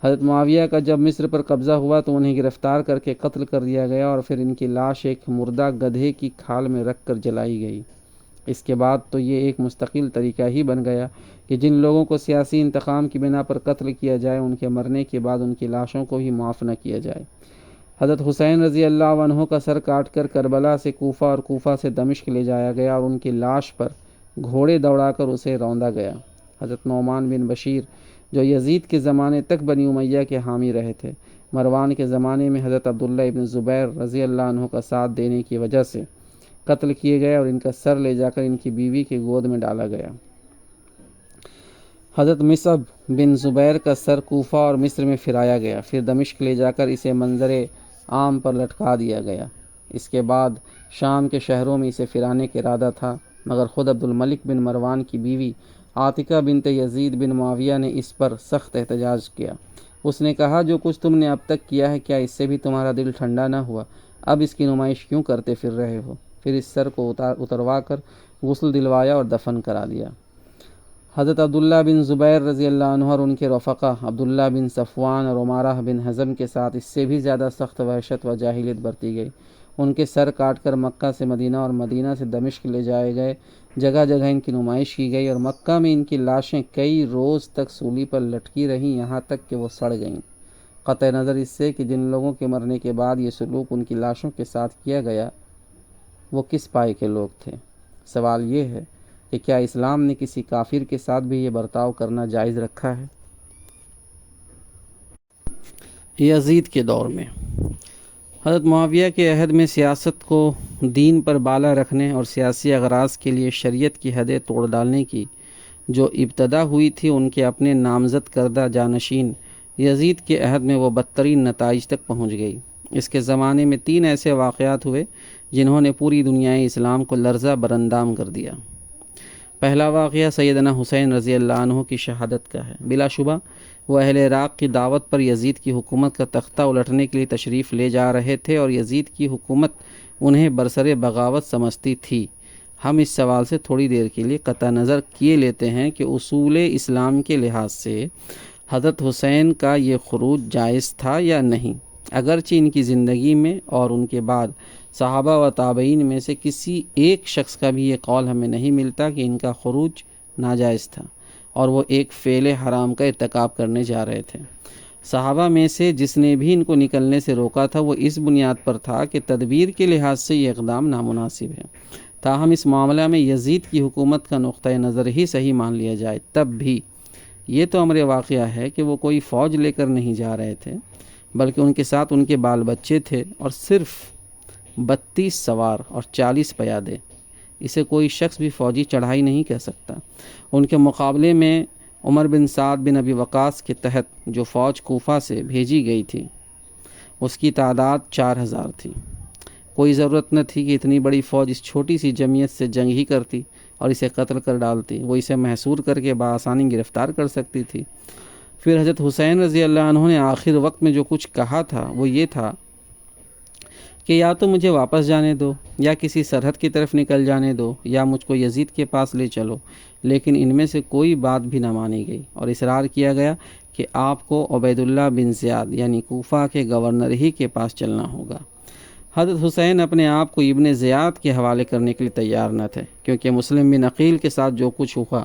حضرت معاویہ کا جب مصر پر قبضہ ہوا تو انہیں گرفتار کر کے قتل کر دیا گیا اور پھر ان کی لاش ایک مردہ گدھے کی کھال میں رکھ کر جلائی گئی۔ اس کے بعد تو یہ ایک مستقل طریقہ ہی بن گیا کہ جن لوگوں کو سیاسی انتقام کی بنا پر قتل کیا جائے، ان کے مرنے کے بعد ان کی لاشوں کو بھی معاف نہ کیا جائے۔ حضرت حسین رضی اللہ عنہ کا سر کاٹ کر کربلا سے کوفہ اور کوفہ سے دمشق لے جایا گیا اور ان کی لاش پر گھوڑے دوڑا کر اسے روندا گیا۔ حضرت نعمان بن بشیر جو یزید کے زمانے تک بنی امیہ کے حامی رہے تھے، مروان کے زمانے میں حضرت عبداللہ ابن زبیر رضی اللہ عنہ کا ساتھ دینے کی وجہ سے قتل کیے گئے اور ان کا سر لے جا کر ان کی بیوی کی گود میں ڈالا گیا۔ حضرت مصعب بن زبیر کا سر کوفہ اور مصر میں پھرایا گیا، پھر دمشق لے جا کر اسے منظر عام پر لٹکا دیا گیا۔ اس کے بعد شام کے شہروں میں اسے پھرانے کا ارادہ تھا، مگر خود عبد الملک بن مروان کی بیوی عاتکہ بنت یزید بن معاویہ نے اس پر سخت احتجاج کیا۔ اس نے کہا، جو کچھ تم نے اب تک کیا ہے، کیا اس سے بھی تمہارا دل ٹھنڈا نہ ہوا؟ اب اس کی نمائش کیوں کرتے پھر رہے ہو؟ پھر اس سر کو اتروا کر غسل دلوایا اور دفن کرا دیا۔ حضرت عبداللہ بن زبیر رضی اللہ عنہ اور ان کے رفقا عبداللہ بن صفوان اور عمارہ بن حزم کے ساتھ اس سے بھی زیادہ سخت وحشت و جاہلیت برتی گئی۔ ان کے سر کاٹ کر مکہ سے مدینہ اور مدینہ سے دمشق لے جائے گئے۔ جگہ جگہ ان کی نمائش کی گئی اور مکہ میں ان کی لاشیں کئی روز تک سولی پر لٹکی رہیں، یہاں تک کہ وہ سڑ گئیں۔ قطع نظر اس سے کہ جن لوگوں کے مرنے کے بعد یہ سلوک ان کی لاشوں کے ساتھ کیا گیا وہ کس پائے کے لوگ تھے۔ سوال یہ ہے کہ کیا اسلام نے کسی کافر کے ساتھ بھی یہ برتاؤ کرنا جائز رکھا ہے؟ یزید کے دور میں حضرت معاویہ کے عہد میں سیاست کو دین پر بالا رکھنے اور سیاسی اغراض کے لیے شریعت کی حدیں توڑ ڈالنے کی جو ابتدا ہوئی تھی، ان کے اپنے نامزد کردہ جانشین یزید کے عہد میں وہ بدترین نتائج تک پہنچ گئی۔ اس کے زمانے میں 3 ایسے واقعات ہوئے جنہوں نے پوری دنیا اسلام کو لرزہ براندام کر دیا۔ پہلا واقعہ سیدنا حسین رضی اللہ عنہ کی شہادت کا ہے۔ بلا شبہ وہ اہل عراق کی دعوت پر یزید کی حکومت کا تختہ الٹنے کے لیے تشریف لے جا رہے تھے اور یزید کی حکومت انہیں برسر بغاوت سمجھتی تھی۔ ہم اس سوال سے تھوڑی دیر کے لیے قطع نظر کیے لیتے ہیں کہ اصول اسلام کے لحاظ سے حضرت حسین کا یہ خروج جائز تھا یا نہیں، اگرچہ ان کی زندگی میں اور ان کے بعد صحابہ و تابعین میں سے کسی ایک شخص کا بھی یہ قول ہمیں نہیں ملتا کہ ان کا خروج ناجائز تھا اور وہ ایک فعل حرام کا ارتکاب کرنے جا رہے تھے۔ صحابہ میں سے جس نے بھی ان کو نکلنے سے روکا تھا وہ اس بنیاد پر تھا کہ تدبیر کے لحاظ سے یہ اقدام نامناسب ہے۔ تاہم اس معاملہ میں یزید کی حکومت کا نقطۂ نظر ہی صحیح مان لیا جائے تب بھی یہ تو امر واقعہ ہے کہ وہ کوئی فوج لے کر نہیں جا رہے تھے، بلکہ ان کے ساتھ ان کے بال بچے تھے اور صرف 32 سوار اور 40 پیادے۔ اسے کوئی شخص بھی فوجی چڑھائی نہیں کہہ سکتا۔ ان کے مقابلے میں عمر بن سعد بن ابی وقاص کے تحت جو فوج کوفہ سے بھیجی گئی تھی اس کی تعداد 4000 تھی۔ کوئی ضرورت نہ تھی کہ اتنی بڑی فوج اس چھوٹی سی جمعیت سے جنگ ہی کرتی اور اسے قتل کر ڈالتی، وہ اسے محصور کر کے بآسانی گرفتار کر سکتی تھی۔ پھر حضرت حسین رضی اللہ عنہ نے آخر وقت میں جو کچھ کہا تھا وہ یہ تھا کہ یا تو مجھے واپس جانے دو یا کسی سرحد کی طرف نکل جانے دو یا مجھ کو یزید کے پاس لے چلو، لیکن ان میں سے کوئی بات بھی نہ مانی گئی اور اصرار کیا گیا کہ آپ کو عبید اللہ بن زیاد یعنی کوفہ کے گورنر ہی کے پاس چلنا ہوگا۔ حضرت حسین اپنے آپ کو ابن زیاد کے حوالے کرنے کے لیے تیار نہ تھے، کیونکہ مسلم بن عقیل کے ساتھ جو کچھ ہوا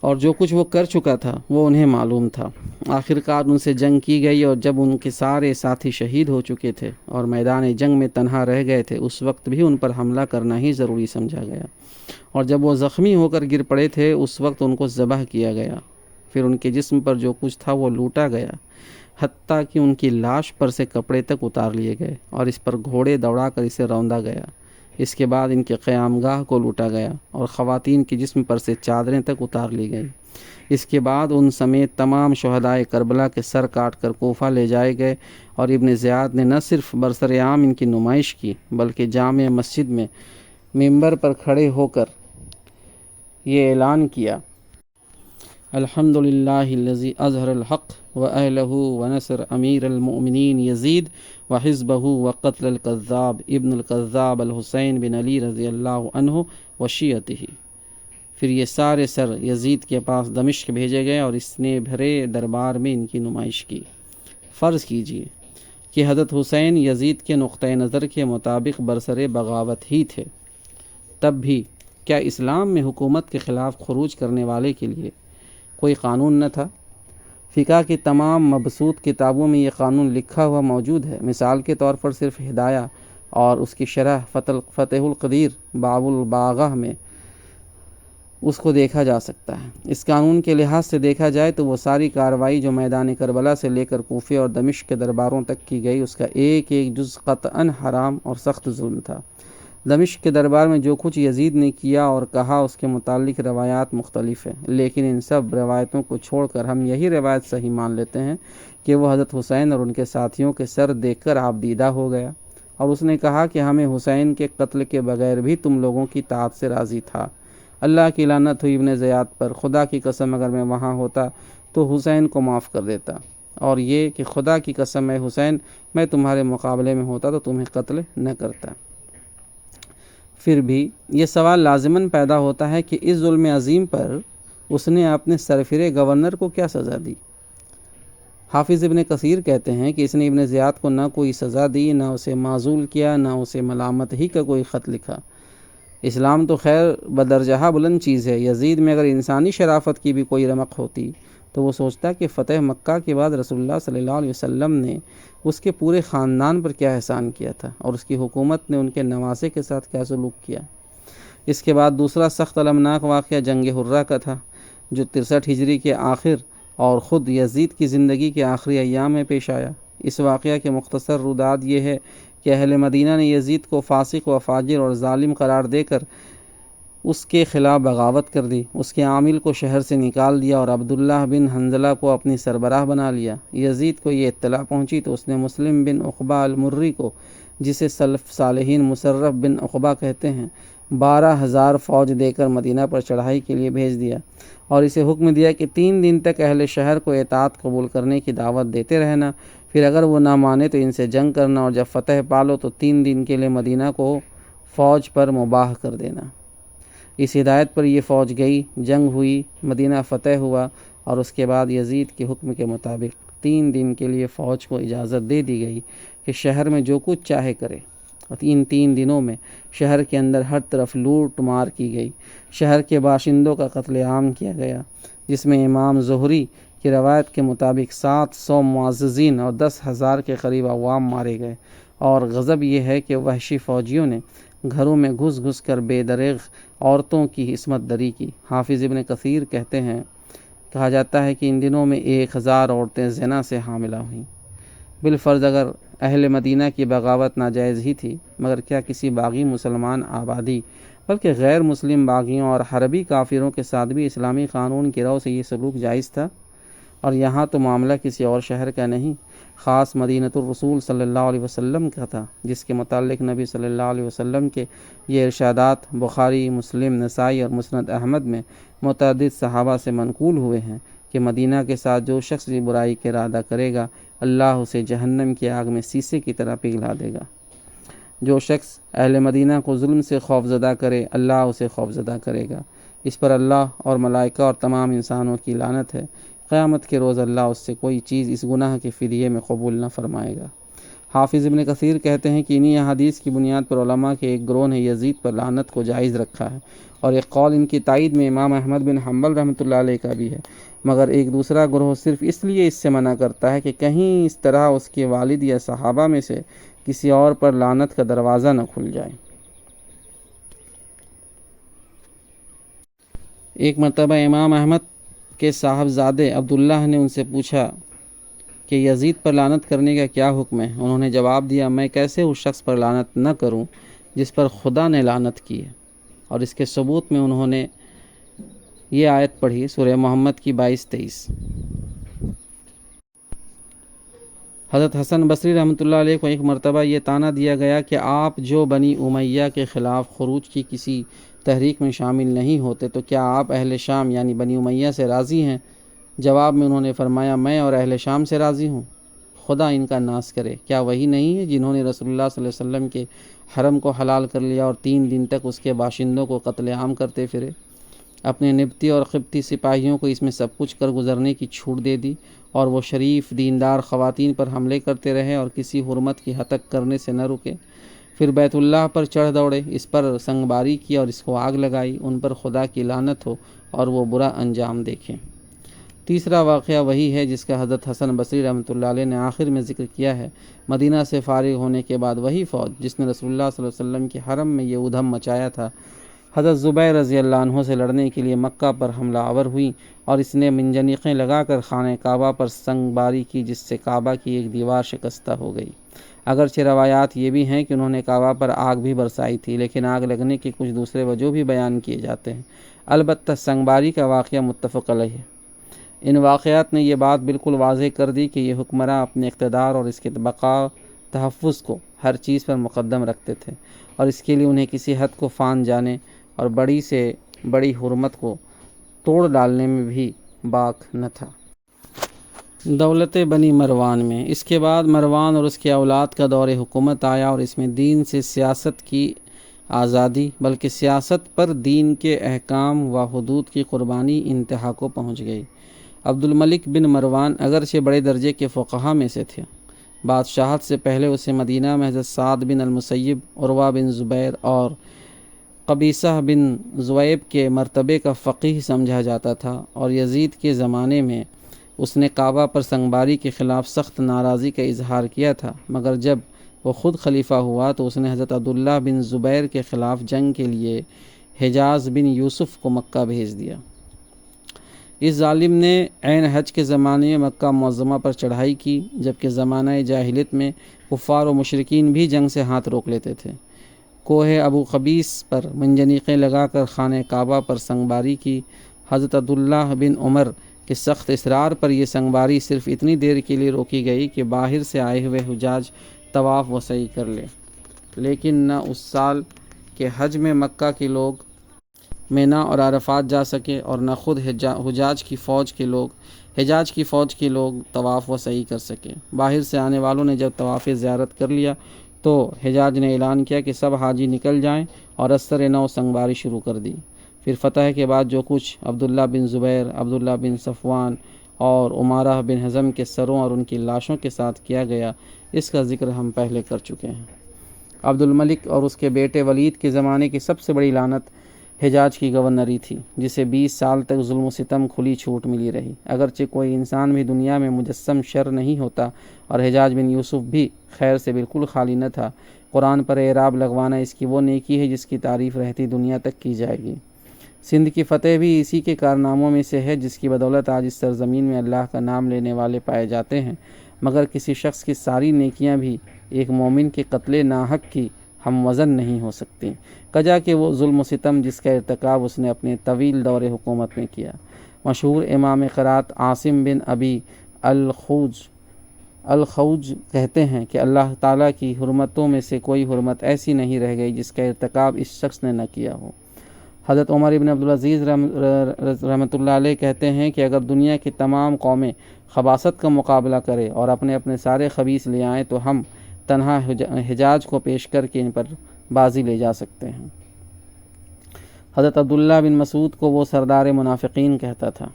اور جو کچھ وہ کر چکا تھا وہ انہیں معلوم تھا۔ آخرکار ان سے جنگ کی گئی اور جب ان کے سارے ساتھی شہید ہو چکے تھے اور میدان جنگ میں تنہا رہ گئے تھے، اس وقت بھی ان پر حملہ کرنا ہی ضروری سمجھا گیا، اور جب وہ زخمی ہو کر گر پڑے تھے اس وقت ان کو ذبح کیا گیا۔ پھر ان کے جسم پر جو کچھ تھا وہ لوٹا گیا، حتیٰ کہ ان کی لاش پر سے کپڑے تک اتار لیے گئے اور اس پر گھوڑے دوڑا کر اسے روندا گیا۔ اس کے بعد ان کے قیام گاہ کو لوٹا گیا اور خواتین کے جسم پر سے چادریں تک اتار لی گئی۔ اس کے بعد ان سمیت تمام شہدائے کربلا کے سر کاٹ کر کوفہ لے جائے گئے اور ابن زیاد نے نہ صرف برسر عام ان کی نمائش کی بلکہ جامع مسجد میں ممبر پر کھڑے ہو کر یہ اعلان کیا، الحمدللہ الذی اظہر الحق وأہلہ ونصر امیر المؤمنین یزید وحزبہ وقتل الکذاب ابن الکذاب الحسین بن علی رضی اللہ عنہ وشیعتہ۔ پھر یہ سارے سر یزید کے پاس دمشق بھیجے گئے اور اس نے بھرے دربار میں ان کی نمائش کی۔ فرض کیجئے کہ حضرت حسین یزید کے نقطۂ نظر کے مطابق برسر بغاوت ہی تھے، تب بھی کیا اسلام میں حکومت کے خلاف خروج کرنے والے کے لیے کوئی قانون نہ تھا؟ فقہ کی تمام مبسوط کتابوں میں یہ قانون لکھا ہوا موجود ہے۔ مثال کے طور پر صرف ہدایہ اور اس کی شرح فتح القدیر باب الباغہ میں اس کو دیکھا جا سکتا ہے۔ اس قانون کے لحاظ سے دیکھا جائے تو وہ ساری کارروائی جو میدان کربلا سے لے کر کوفے اور دمشق کے درباروں تک کی گئی، اس کا ایک ایک جز قطعاً حرام اور سخت ظلم تھا۔ دمشق کے دربار میں جو کچھ یزید نے کیا اور کہا اس کے متعلق روایات مختلف ہیں، لیکن ان سب روایتوں کو چھوڑ کر ہم یہی روایت صحیح مان لیتے ہیں کہ وہ حضرت حسین اور ان کے ساتھیوں کے سر دیکھ کر آپ دیدہ ہو گیا اور اس نے کہا کہ ہمیں حسین کے قتل کے بغیر بھی تم لوگوں کی طاعت سے راضی تھا۔ اللہ کی لعنت ہوئی ابن زیاد پر، خدا کی قسم اگر میں وہاں ہوتا تو حسین کو معاف کر دیتا، اور یہ کہ خدا کی قسم اے حسین میں تمہارے مقابلے میں ہوتا تو تمہیں قتل نہ کرتا۔ پھر بھی یہ سوال لازماً پیدا ہوتا ہے کہ اس ظلم عظیم پر اس نے اپنے سرفرے گورنر کو کیا سزا دی؟ حافظ ابن کثیر کہتے ہیں کہ اس نے ابن زیاد کو نہ کوئی سزا دی، نہ اسے معزول کیا، نہ اسے ملامت ہی کا کوئی خط لکھا۔ اسلام تو خیر بدرجہ بلند چیز ہے، یزید میں اگر انسانی شرافت کی بھی کوئی رمق ہوتی تو وہ سوچتا کہ فتح مکہ کے بعد رسول اللہ صلی اللہ علیہ وسلم نے اس کے پورے خاندان پر کیا احسان کیا تھا، اور اس کی حکومت نے ان کے نواسے کے ساتھ کیا سلوک کیا۔ اس کے بعد دوسرا سخت المناک واقعہ جنگ حرہ کا تھا، جو 63 ہجری کے آخر اور خود یزید کی زندگی کے آخری ایام میں پیش آیا۔ اس واقعہ کے مختصر روداد یہ ہے کہ اہل مدینہ نے یزید کو فاسق و فاجر اور ظالم قرار دے کر اس کے خلاف بغاوت کر دی، اس کے عامل کو شہر سے نکال دیا اور عبداللہ بن حنظلہ کو اپنی سربراہ بنا لیا۔ یزید کو یہ اطلاع پہنچی تو اس نے مسلم بن عقبہ المری کو، جسے سلف صالحین مصرف بن عقبہ کہتے ہیں، 12,000 فوج دے کر مدینہ پر چڑھائی کے لیے بھیج دیا، اور اسے حکم دیا کہ 3 دن تک اہل شہر کو اطاعت قبول کرنے کی دعوت دیتے رہنا، پھر اگر وہ نہ مانے تو ان سے جنگ کرنا، اور جب فتح پالو تو 3 دن کے لیے مدینہ کو فوج پر مباح کر دینا۔ اس ہدایت پر یہ فوج گئی، جنگ ہوئی، مدینہ فتح ہوا، اور اس کے بعد یزید کے حکم کے مطابق 3 دن کے لیے فوج کو اجازت دے دی گئی کہ شہر میں جو کچھ چاہے کرے۔ اور ان 3 دنوں میں شہر کے اندر ہر طرف لوٹ مار کی گئی، شہر کے باشندوں کا قتل عام کیا گیا، جس میں امام زہری کی روایت کے مطابق 700 معززین اور 10,000 کے قریب عوام مارے گئے۔ اور غضب یہ ہے کہ وحشی فوجیوں نے گھروں میں گھس گھس کر بے دریغ عورتوں کی عصمت دری کی۔ حافظ ابن کثیر کہتے ہیں، کہا جاتا ہے کہ ان دنوں میں 1000 عورتیں زنا سے حاملہ ہوئیں۔ بالفرض اگر اہل مدینہ کی بغاوت ناجائز ہی تھی، مگر کیا کسی باغی مسلمان آبادی بلکہ غیر مسلم باغیوں اور حربی کافروں کے ساتھ بھی اسلامی قانون کی رو سے یہ سلوک جائز تھا؟ اور یہاں تو معاملہ کسی اور شہر کا نہیں، خاص مدینۃ الرسول صلی اللہ علیہ وسلم کا تھا، جس کے متعلق نبی صلی اللہ علیہ وسلم کے یہ ارشادات بخاری، مسلم، نسائی اور مسند احمد میں متعدد صحابہ سے منقول ہوئے ہیں کہ مدینہ کے ساتھ جو شخص بھی برائی کا ارادہ کرے گا، اللہ اسے جہنم کی آگ میں سیسے کی طرح پگھلا دے گا۔ جو شخص اہل مدینہ کو ظلم سے خوفزدہ کرے، اللہ اسے خوفزدہ کرے گا۔ اس پر اللہ اور ملائکہ اور تمام انسانوں کی لعنت ہے۔ قیامت کے روز اللہ اس سے کوئی چیز اس گناہ کے فدیے میں قبول نہ فرمائے گا۔ حافظ ابن کثیر کہتے ہیں کہ انہی احادیث کی بنیاد پر علماء کے ایک گروہ نے یزید پر لعنت کو جائز رکھا ہے، اور ایک قول ان کی تائید میں امام احمد بن حنبل رحمۃ اللہ علیہ کا بھی ہے، مگر ایک دوسرا گروہ صرف اس لیے اس سے منع کرتا ہے کہ کہیں اس طرح اس کے والد یا صحابہ میں سے کسی اور پر لعنت کا دروازہ نہ کھل جائے۔ ایک مرتبہ امام احمد کے صاحبزادے عبداللہ نے ان سے پوچھا کہ یزید پر لعنت کرنے کا کیا حکم ہے؟ انہوں نے جواب دیا، میں کیسے اس شخص پر لعنت نہ کروں جس پر خدا نے لعنت کی ہے؟ اور اس کے ثبوت میں انہوں نے یہ آیت پڑھی، سورہ محمد کی 22-23۔ حضرت حسن بصری رحمۃ اللہ علیہ کو ایک مرتبہ یہ طعنہ دیا گیا کہ آپ جو بنی امیہ کے خلاف خروج کی کسی تحریک میں شامل نہیں ہوتے تو کیا آپ اہل شام یعنی بنی امیہ سے راضی ہیں؟ جواب میں انہوں نے فرمایا، میں اور اہل شام سے راضی ہوں، خدا ان کا ناس کرے۔ کیا وہی نہیں ہے جنہوں نے رسول اللہ صلی اللہ علیہ وسلم کے حرم کو حلال کر لیا اور 3 دن تک اس کے باشندوں کو قتل عام کرتے پھرے؟ اپنے نبطی اور قبطی سپاہیوں کو اس میں سب کچھ کر گزرنے کی چھوٹ دے دی، اور وہ شریف دیندار خواتین پر حملے کرتے رہے اور کسی حرمت کی ہتک کرنے سے نہ رکے۔ پھر بیت اللہ پر چڑھ دوڑے، اس پر سنگ باری کی اور اس کو آگ لگائی۔ ان پر خدا کی لعنت ہو اور وہ برا انجام دیکھیں۔ تیسرا واقعہ وہی ہے جس کا حضرت حسن بصری رحمۃ اللہ علیہ نے آخر میں ذکر کیا ہے۔ مدینہ سے فارغ ہونے کے بعد وہی فوج جس نے رسول اللہ صلی اللہ علیہ وسلم کے حرم میں یہ ادھم مچایا تھا، حضرت زبیر رضی اللہ عنہ سے لڑنے کے لیے مکہ پر حملہ آور ہوئی، اور اس نے منجنیقیں لگا کر خانہ کعبہ پر سنگ باری کی، جس سے کعبہ کی ایک دیوار شکستہ ہو گئی۔ اگرچہ روایات یہ بھی ہیں کہ انہوں نے کعبہ پر آگ بھی برسائی تھی، لیکن آگ لگنے کے کچھ دوسرے وجہ بھی بیان کیے جاتے ہیں۔ البتہ سنگ باری کا واقعہ متفق علیہ ہے۔ ان واقعات نے یہ بات بالکل واضح کر دی کہ یہ حکمراں اپنے اقتدار اور اس کے بقا تحفظ کو ہر چیز پر مقدم رکھتے تھے، اور اس کے لیے انہیں کسی حد کو فان جانے اور بڑی سے بڑی حرمت کو توڑ ڈالنے میں بھی باک نہ تھا۔ دولت بنی مروان میں اس کے بعد مروان اور اس کے اولاد کا دور حکومت آیا، اور اس میں دین سے سیاست کی آزادی بلکہ سیاست پر دین کے احکام و حدود کی قربانی انتہا کو پہنچ گئی۔ عبد الملک بن مروان اگرچہ بڑے درجے کے فقہا میں سے تھے، بادشاہت سے پہلے اسے مدینہ میں حضرت سعد بن المسیب، عروہ بن زبیر اور قبیصہ بن ذؤیب کے مرتبے کا فقیہ سمجھا جاتا تھا، اور یزید کے زمانے میں اس نے کعبہ پر سنگباری کے خلاف سخت ناراضی کا اظہار کیا تھا، مگر جب وہ خود خلیفہ ہوا تو اس نے حضرت عبداللہ بن زبیر کے خلاف جنگ کے لیے حجاز بن یوسف کو مکہ بھیج دیا۔ اس ظالم نے عین حج کے زمانے میں مکہ معظمہ پر چڑھائی کی، جبکہ زمانہ جاہلیت میں کفار و مشرکین بھی جنگ سے ہاتھ روک لیتے تھے۔ کوہ ابو قبیس پر منجنیقیں لگا کر خانہ کعبہ پر سنگباری کی۔ حضرت عبداللہ بن عمر کے سخت اصرار پر یہ سنگباری صرف اتنی دیر کے لیے روکی گئی کہ باہر سے آئے ہوئے حجاج طواف و سعی کر لے، لیکن نہ اس سال کے حج میں مکہ کے لوگ مینا اور عرفات جا سکے، اور نہ خود حجاج کی فوج کے لوگ طواف و سعی کر سکے۔ باہر سے آنے والوں نے جب طواف زیارت کر لیا تو حجاج نے اعلان کیا کہ سب حاجی نکل جائیں، اور اثر نو سنگباری شروع کر دی۔ پھر فتح کے بعد جو کچھ عبداللہ بن زبیر، عبداللہ بن صفوان اور عمارہ بن حزم کے سروں اور ان کی لاشوں کے ساتھ کیا گیا، اس کا ذکر ہم پہلے کر چکے ہیں۔ عبد الملک اور اس کے بیٹے ولید کے زمانے کی سب سے بڑی لعنت حجاج کی گورنری تھی، جسے 20 سال تک ظلم و ستم کھلی چھوٹ ملی رہی۔ اگرچہ کوئی انسان بھی دنیا میں مجسم شر نہیں ہوتا، اور حجاج بن یوسف بھی خیر سے بالکل خالی نہ تھا، قرآن پر اعراب لگوانا اس کی وہ نیکی ہے جس کی تعریف رہتی دنیا تک کی جائے گی۔ سندھ کی فتح بھی اسی کے کارناموں میں سے ہے، جس کی بدولت آج اس سرزمین میں اللہ کا نام لینے والے پائے جاتے ہیں، مگر کسی شخص کی ساری نیکیاں بھی ایک مومن کے قتل ناحق کی ہم وزن نہیں ہو سکتی، کجا کہ وہ ظلم و ستم جس کا ارتکاب اس نے اپنے طویل دور حکومت میں کیا۔ مشہور امام قرات عاصم بن ابی الخوج کہتے ہیں کہ اللہ تعالیٰ کی حرمتوں میں سے کوئی حرمت ایسی نہیں رہ گئی جس کا ارتکاب اس شخص نے نہ کیا ہو۔ حضرت عمر ابن عبدالعزیز رحمۃ اللہ علیہ کہتے ہیں کہ اگر دنیا کی تمام قومیں خباثت کا مقابلہ کرے اور اپنے اپنے سارے خبیث لے آئیں تو ہم تنہا حجاج کو پیش کر کے ان پر بازی لے جا سکتے ہیں۔ حضرت عبداللہ بن مسعود کو وہ سردار منافقین کہتا تھا۔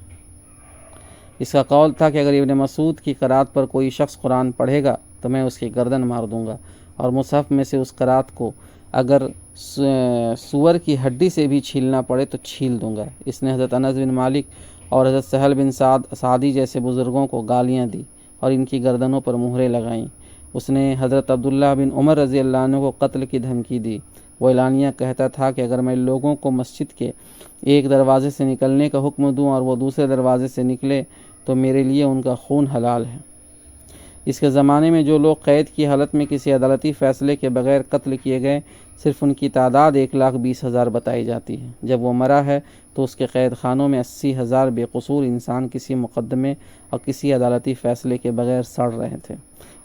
اس کا قول تھا کہ اگر ابن مسعود کی قرات پر کوئی شخص قرآن پڑھے گا تو میں اس کی گردن مار دوں گا، اور مصحف میں سے اس قرات کو اگر سور کی ہڈی سے بھی چھیلنا پڑے تو چھیل دوں گا۔ اس نے حضرت انس بن مالک اور حضرت سہل بن سعدی جیسے بزرگوں کو گالیاں دی اور ان کی گردنوں پر مہریں لگائیں۔ اس نے حضرت عبداللہ بن عمر رضی اللہ عنہ کو قتل کی دھمکی دی۔ وہ اعلانیہ کہتا تھا کہ اگر میں لوگوں کو مسجد کے ایک دروازے سے نکلنے کا حکم دوں اور وہ دوسرے دروازے سے نکلے تو میرے لیے ان کا خون حلال ہے۔ اس کے زمانے میں جو لوگ قید کی حالت میں کسی عدالتی فیصلے کے بغیر قتل کیے گئے، صرف ان کی تعداد 1,20,000 بتائی جاتی ہے۔ جب وہ مرا ہے تو اس کے قید خانوں میں 80,000 بے قصور انسان کسی مقدمے اور کسی عدالتی فیصلے کے بغیر سڑ رہے تھے،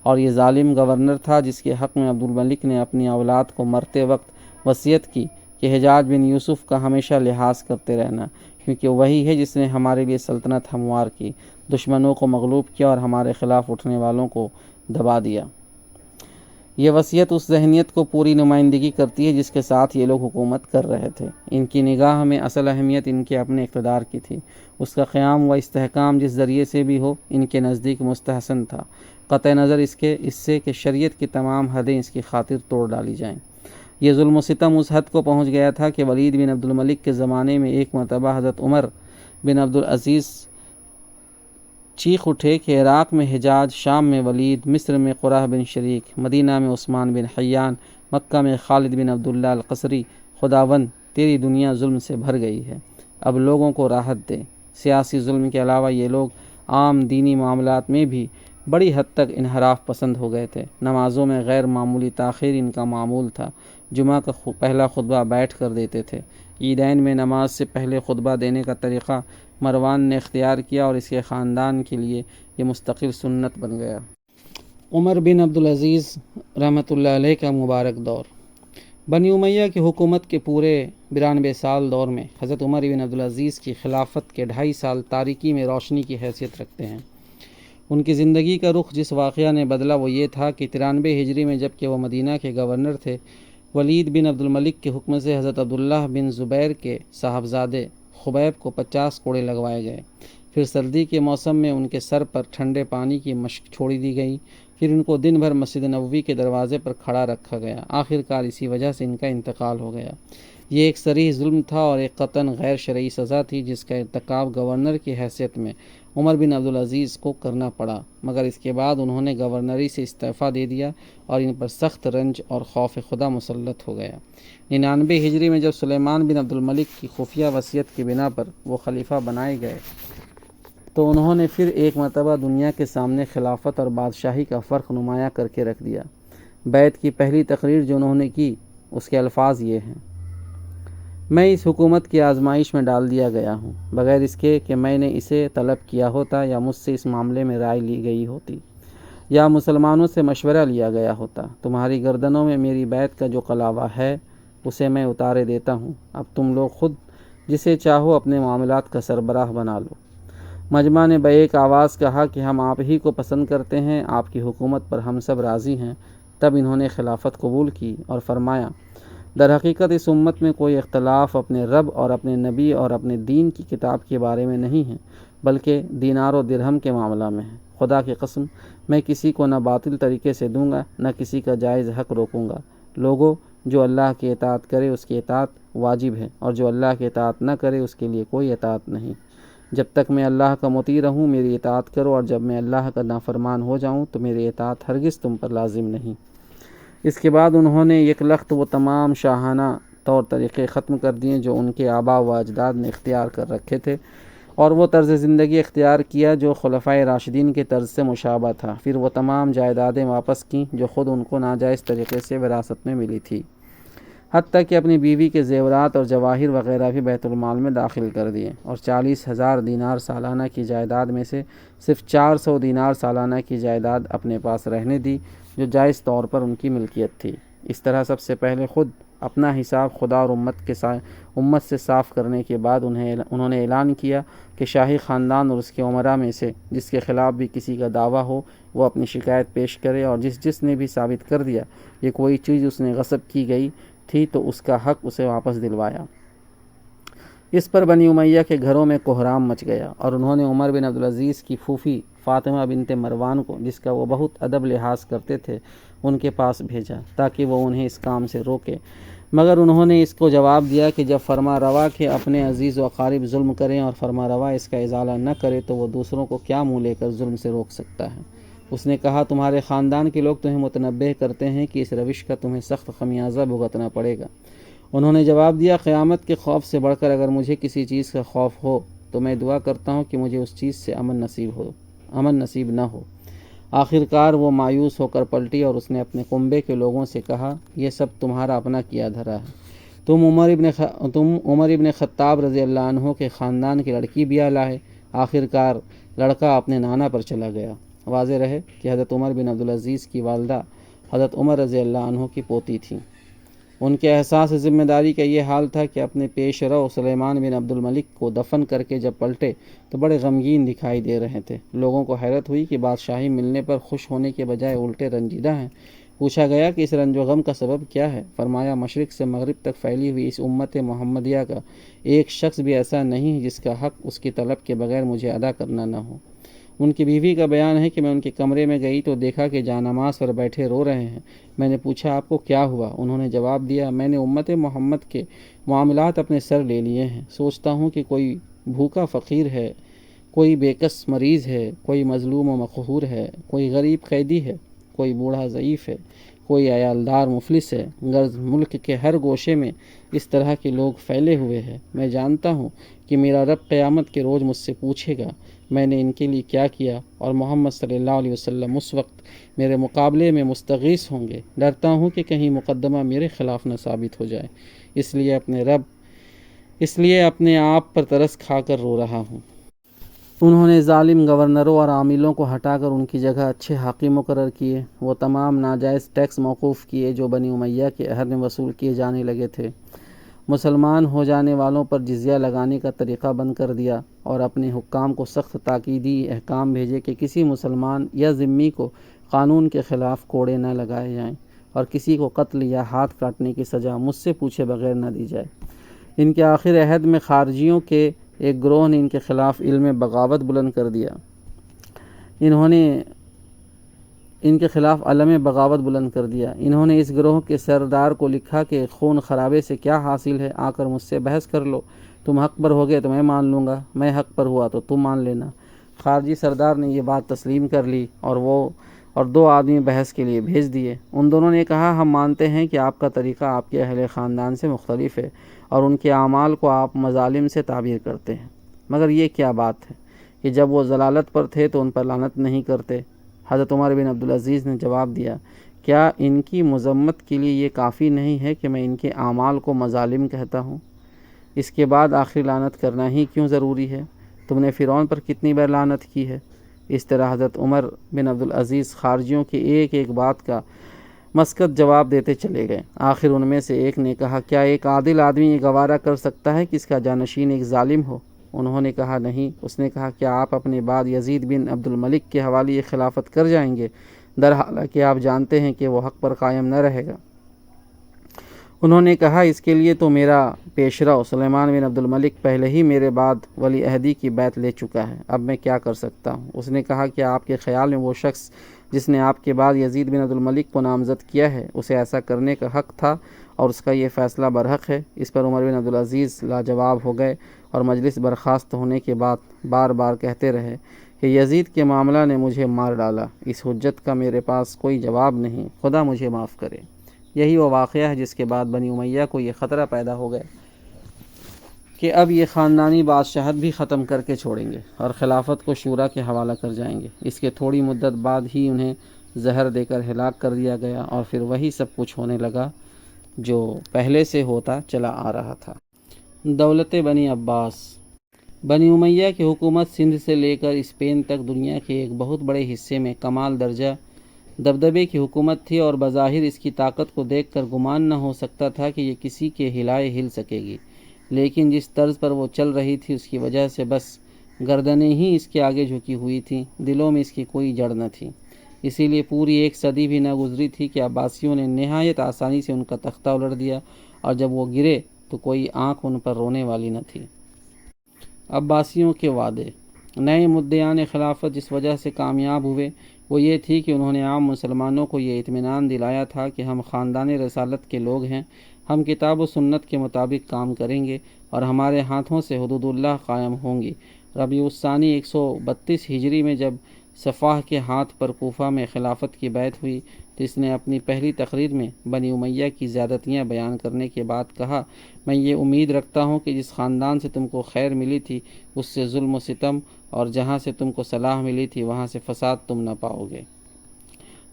اور یہ ظالم گورنر تھا جس کے حق میں عبد الملک نے اپنی اولاد کو مرتے وقت وصیت کی کہ حجاج بن یوسف کا ہمیشہ لحاظ کرتے رہنا، کیونکہ وہی ہے جس نے ہمارے لیے سلطنت ہموار کی، دشمنوں کو مغلوب کیا اور ہمارے خلاف اٹھنے والوں کو دبا دیا۔ یہ وصیت اس ذہنیت کو پوری نمائندگی کرتی ہے جس کے ساتھ یہ لوگ حکومت کر رہے تھے۔ ان کی نگاہ میں اصل اہمیت ان کے اپنے اقتدار کی تھی، اس کا قیام و استحکام جس ذریعے سے بھی ہو ان کے نزدیک مستحسن تھا، قطع نظر اس سے کہ شریعت کی تمام حدیں اس کی خاطر توڑ ڈالی جائیں۔ یہ ظلم و ستم اس حد کو پہنچ گیا تھا کہ ولید بن عبد الملک کے زمانے میں ایک مرتبہ حضرت عمر بن عبدالعزیز چیخ اٹھے کہ عراق میں حجاج، شام میں ولید، مصر میں قرہ بن شریک، مدینہ میں عثمان بن حیان، مکہ میں خالد بن عبداللہ القصری، خداوند تیری دنیا ظلم سے بھر گئی ہے، اب لوگوں کو راحت دے۔ سیاسی ظلم کے علاوہ یہ لوگ عام دینی معاملات میں بھی بڑی حد تک انحراف پسند ہو گئے تھے۔ نمازوں میں غیر معمولی تاخیر ان کا معمول تھا، جمعہ کا پہلا خطبہ بیٹھ کر دیتے تھے۔ عیدین میں نماز سے پہلے خطبہ دینے کا طریقہ مروان نے اختیار کیا اور اس کے خاندان کے لیے یہ مستقل سنت بن گیا۔ عمر بن عبدالعزیز رحمۃ اللہ علیہ کا مبارک دور۔ بنی امیہ کی حکومت کے پورے 92 سال دور میں حضرت عمر بن عبدالعزیز کی خلافت کے 2.5 سال تاریکی میں روشنی کی حیثیت رکھتے ہیں۔ ان کی زندگی کا رخ جس واقعہ نے بدلا وہ یہ تھا کہ 93 ہجری میں جب کہ وہ مدینہ کے گورنر تھے، ولید بن عبد الملک کے حکم سے حضرت عبداللہ بن زبیر کے صاحبزادے خبیب کو 50 کوڑے لگوائے گئے۔ پھر سردی کے موسم میں ان کے سر پر ٹھنڈے پانی کی مشک چھوڑی دی گئی۔ پھر ان کو دن بھر مسجد نبوی کے دروازے پر کھڑا رکھا گیا۔ آخرکار اسی وجہ سے ان کا انتقال ہو گیا۔ یہ ایک صریح ظلم تھا اور ایک قطعاً غیر شرعی سزا تھی جس کا ارتکاب گورنر کی حیثیت میں عمر بن عبدالعزیز کو کرنا پڑا، مگر اس کے بعد انہوں نے گورنری سے استعفیٰ دے دیا اور ان پر سخت رنج اور خوف خدا مسلط ہو گیا۔ 99 ہجری میں جب سلیمان بن عبد الملک کی خفیہ وصیت کی بنا پر وہ خلیفہ بنائے گئے تو انہوں نے پھر ایک مرتبہ دنیا کے سامنے خلافت اور بادشاہی کا فرق نمایاں کر کے رکھ دیا۔ بیعت کی پہلی تقریر جو انہوں نے کی اس کے الفاظ یہ ہیں: میں اس حکومت کی آزمائش میں ڈال دیا گیا ہوں، بغیر اس کے کہ میں نے اسے طلب کیا ہوتا یا مجھ سے اس معاملے میں رائے لی گئی ہوتی یا مسلمانوں سے مشورہ لیا گیا ہوتا۔ تمہاری گردنوں میں میری بیعت کا جو قلاوہ ہے اسے میں اتارے دیتا ہوں۔ اب تم لوگ خود جسے چاہو اپنے معاملات کا سربراہ بنا لو۔ مجمع نے بے آواز کہا کہ ہم آپ ہی کو پسند کرتے ہیں، آپ کی حکومت پر ہم سب راضی ہیں۔ تب انہوں نے خلافت قبول کی اور فرمایا: در حقیقت اس امت میں کوئی اختلاف اپنے رب اور اپنے نبی اور اپنے دین کی کتاب کے بارے میں نہیں ہے، بلکہ دینار و درہم کے معاملہ میں ہے۔ خدا کی قسم، میں کسی کو نہ باطل طریقے سے دوں گا نہ کسی کا جائز حق روکوں گا۔ لوگوں، جو اللہ کی اطاعت کرے اس کی اطاعت واجب ہے، اور جو اللہ کی اطاعت نہ کرے اس کے لیے کوئی اطاعت نہیں۔ جب تک میں اللہ کا مطیع رہوں میری اطاعت کرو، اور جب میں اللہ کا نافرمان ہو جاؤں تو میری اطاعت ہرگز تم پر لازم نہیں۔ اس کے بعد انہوں نے یک لخت وہ تمام شاہانہ طور طریقے ختم کر دیے جو ان کے آباء و اجداد نے اختیار کر رکھے تھے، اور وہ طرز زندگی اختیار کیا جو خلفائے راشدین کے طرز سے مشابہ تھا۔ پھر وہ تمام جائیدادیں واپس کیں جو خود ان کو ناجائز طریقے سے وراثت میں ملی تھی، حتیٰ کہ اپنی بیوی کے زیورات اور جواہر وغیرہ بھی بیت المال میں داخل کر دیے، اور 40,000 دینار سالانہ کی جائیداد میں سے صرف 400 دینار سالانہ کی جائیداد اپنے پاس رہنے دی جو جائز طور پر ان کی ملکیت تھی۔ اس طرح سب سے پہلے خود اپنا حساب خدا اور امت سے صاف کرنے کے بعد انہوں نے اعلان کیا کہ شاہی خاندان اور اس کے امراء میں سے جس کے خلاف بھی کسی کا دعویٰ ہو وہ اپنی شکایت پیش کرے، اور جس نے بھی ثابت کر دیا کہ کوئی چیز اس نے غصب کی گئی تھی تو اس کا حق اسے واپس دلوایا۔ اس پر بنی امیہ کے گھروں میں کوہرام مچ گیا، اور انہوں نے عمر بن عبدالعزیز کی پھوپھی فاطمہ بنت مروان کو، جس کا وہ بہت ادب لحاظ کرتے تھے، ان کے پاس بھیجا تاکہ وہ انہیں اس کام سے روکے، مگر انہوں نے اس کو جواب دیا کہ جب فرما روا کے اپنے عزیز و اقارب ظلم کریں اور فرما روا اس کا ازالہ نہ کرے تو وہ دوسروں کو کیا منہ لے کر ظلم سے روک سکتا ہے۔ اس نے کہا: تمہارے خاندان کے لوگ تمہیں متنبہ کرتے ہیں کہ اس روش کا تمہیں سخت خمیازہ بھگتنا پڑے گا۔ انہوں نے جواب دیا: قیامت کے خوف سے بڑھ کر اگر مجھے کسی چیز کا خوف ہو تو میں دعا کرتا ہوں کہ مجھے اس چیز سے امن نصیب نہ ہو۔ آخرکار وہ مایوس ہو کر پلٹی اور اس نے اپنے کنبے کے لوگوں سے کہا: یہ سب تمہارا اپنا کیا دھرا ہے۔ تم عمر ابن خطاب رضی اللہ عنہ کے خاندان کی لڑکی بیاہ لائے۔ آخرکار لڑکا اپنے نانا پر چلا گیا۔ واضح رہے کہ حضرت عمر بن عبدالعزیز کی والدہ حضرت عمر رضی اللہ عنہ کی پوتی تھیں۔ ان کے احساس ذمہ داری کا یہ حال تھا کہ اپنے پیش رو سلیمان بن عبد الملک کو دفن کر کے جب پلٹے تو بڑے غمگین دکھائی دے رہے تھے۔ لوگوں کو حیرت ہوئی کہ بادشاہی ملنے پر خوش ہونے کے بجائے الٹے رنجیدہ ہیں۔ پوچھا گیا کہ اس رنج و غم کا سبب کیا ہے؟ فرمایا: مشرق سے مغرب تک پھیلی ہوئی اس امت محمدیہ کا ایک شخص بھی ایسا نہیں ہے جس کا حق اس کی طلب کے بغیر مجھے ادا کرنا نہ ہو۔ ان کی بیوی کا بیان ہے کہ میں ان کے کمرے میں گئی تو دیکھا کہ جانماز پر بیٹھے رو رہے ہیں۔ میں نے پوچھا: آپ کو کیا ہوا؟ انہوں نے جواب دیا: میں نے امت محمد کے معاملات اپنے سر لے لیے ہیں۔ سوچتا ہوں کہ کوئی بھوکا فقیر ہے، کوئی بےکس مریض ہے، کوئی مظلوم و مقہور ہے، کوئی غریب قیدی ہے، کوئی بوڑھا ضعیف ہے، کوئی عیالدار مفلس ہے۔ غرض ملک کے ہر گوشے میں اس طرح کے لوگ پھیلے ہوئے ہیں۔ میں جانتا ہوں کہ میرا رب قیامت کے روز مجھ سے پوچھے گا میں نے ان کے لیے کیا کیا، اور محمد صلی اللہ علیہ وسلم اس وقت میرے مقابلے میں مستغیث ہوں گے۔ ڈرتا ہوں کہ کہیں مقدمہ میرے خلاف نہ ثابت ہو جائے، اس لیے اپنے آپ پر ترس کھا کر رو رہا ہوں۔ انہوں نے ظالم گورنروں اور عاملوں کو ہٹا کر ان کی جگہ اچھے حاکم مقرر کیے۔ وہ تمام ناجائز ٹیکس موقوف کیے جو بنی امیہ کے عہد میں وصول کیے جانے لگے تھے۔ مسلمان ہو جانے والوں پر جزیہ لگانے کا طریقہ بند کر دیا اور اپنے حکام کو سخت تاکیدی احکام بھیجے کہ کسی مسلمان یا ذمی کو قانون کے خلاف کوڑے نہ لگائے جائیں اور کسی کو قتل یا ہاتھ کاٹنے کی سزا مجھ سے پوچھے بغیر نہ دی جائے۔ ان کے آخر عہد میں خارجیوں کے ایک گروہ نے ان کے خلاف علم بغاوت بلند کر دیا۔ انہوں نے ان کے خلاف علم بغاوت بلند کر دیا۔ انہوں نے اس گروہ کے سردار کو لکھا کہ خون خرابے سے کیا حاصل ہے، آ کر مجھ سے بحث کر لو، تم حق پر ہوگے تو میں مان لوں گا، میں حق پر ہوا تو تم مان لینا۔ خارجی سردار نے یہ بات تسلیم کر لی اور دو آدمی بحث کے لیے بھیج دیے۔ ان دونوں نے کہا ہم مانتے ہیں کہ آپ کا طریقہ آپ کے اہل خاندان سے مختلف ہے اور ان کے اعمال کو آپ مظالم سے تعبیر کرتے ہیں، مگر یہ کیا بات ہے کہ جب وہ ضلالت پر تھے تو ان پر لعنت نہیں کرتے؟ حضرت عمر بن عبدالعزیز نے جواب دیا، کیا ان کی مذمت کے لیے یہ کافی نہیں ہے کہ میں ان کے اعمال کو مظالم کہتا ہوں؟ اس کے بعد آخری لعنت کرنا ہی کیوں ضروری ہے؟ تم نے فرعون پر کتنی بار لعنت کی ہے؟ اس طرح حضرت عمر بن عبدالعزیز خارجیوں کی ایک ایک بات کا مسکت جواب دیتے چلے گئے۔ آخر ان میں سے ایک نے کہا، کیا ایک عادل آدمی یہ گوارا کر سکتا ہے کہ اس کا جانشین ایک ظالم ہو؟ انہوں نے کہا نہیں۔ اس نے کہا، کیا آپ اپنے بعد یزید بن عبد الملک کے حوالے یہ خلافت کر جائیں گے، درحالانکہ آپ جانتے ہیں کہ وہ حق پر قائم نہ رہے گا؟ انہوں نے کہا، اس کے لیے تو میرا پیشرو سلیمان بن عبد الملک پہلے ہی میرے بعد ولی عہدی کی بیعت لے چکا ہے، اب میں کیا کر سکتا ہوں؟ اس نے کہا، کیا آپ کے خیال میں وہ شخص جس نے آپ کے بعد یزید بن عبد الملک کو نامزد کیا ہے، اسے ایسا کرنے کا حق تھا اور اس کا یہ فیصلہ برحق ہے؟ اس پر عمر بن عبدالعزیز لاجواب ہو گئے اور مجلس برخاست ہونے کے بعد بار بار کہتے رہے کہ یزید کے معاملہ نے مجھے مار ڈالا، اس حجت کا میرے پاس کوئی جواب نہیں، خدا مجھے معاف کرے۔ یہی وہ واقعہ ہے جس کے بعد بنی امیہ کو یہ خطرہ پیدا ہو گیا کہ اب یہ خاندانی بادشاہت بھی ختم کر کے چھوڑیں گے اور خلافت کو شورا کے حوالہ کر جائیں گے۔ اس کے تھوڑی مدت بعد ہی انہیں زہر دے کر ہلاک کر دیا گیا اور پھر وہی سب کچھ ہونے لگا جو پہلے سے ہوتا چلا آ رہا تھا۔ دولت بنی عباس۔ بنی امیہ کی حکومت سندھ سے لے کر اسپین تک دنیا کے ایک بہت بڑے حصے میں کمال درجہ دبدبے کی حکومت تھی اور بظاہر اس کی طاقت کو دیکھ کر گمان نہ ہو سکتا تھا کہ یہ کسی کے ہلائے ہل سکے گی، لیکن جس طرز پر وہ چل رہی تھی اس کی وجہ سے بس گردنیں ہی اس کے آگے جھکی ہوئی تھیں، دلوں میں اس کی کوئی جڑ نہ تھی۔ اسی لیے پوری ایک صدی بھی نہ گزری تھی کہ عباسیوں نے نہایت آسانی سے ان کا تختہ الٹ دیا، اور جب وہ گرے تو کوئی آنکھ ان پر رونے والی نہ تھی۔ عباسیوں کے وعدے۔ نئے مدعیان خلافت جس وجہ سے کامیاب ہوئے وہ یہ تھی کہ انہوں نے عام مسلمانوں کو یہ اطمینان دلایا تھا کہ ہم خاندان رسالت کے لوگ ہیں، ہم کتاب و سنت کے مطابق کام کریں گے اور ہمارے ہاتھوں سے حدود اللہ قائم ہوں گی۔ ربیع الثانی 132 ہجری میں جب صفاح کے ہاتھ پر کوفہ میں خلافت کی بیعت ہوئی تو اس نے اپنی پہلی تقریر میں بنی امیہ کی زیادتیاں بیان کرنے کے بعد کہا، میں یہ امید رکھتا ہوں کہ جس خاندان سے تم کو خیر ملی تھی اس سے ظلم و ستم، اور جہاں سے تم کو صلاح ملی تھی وہاں سے فساد تم نہ پاؤ گے۔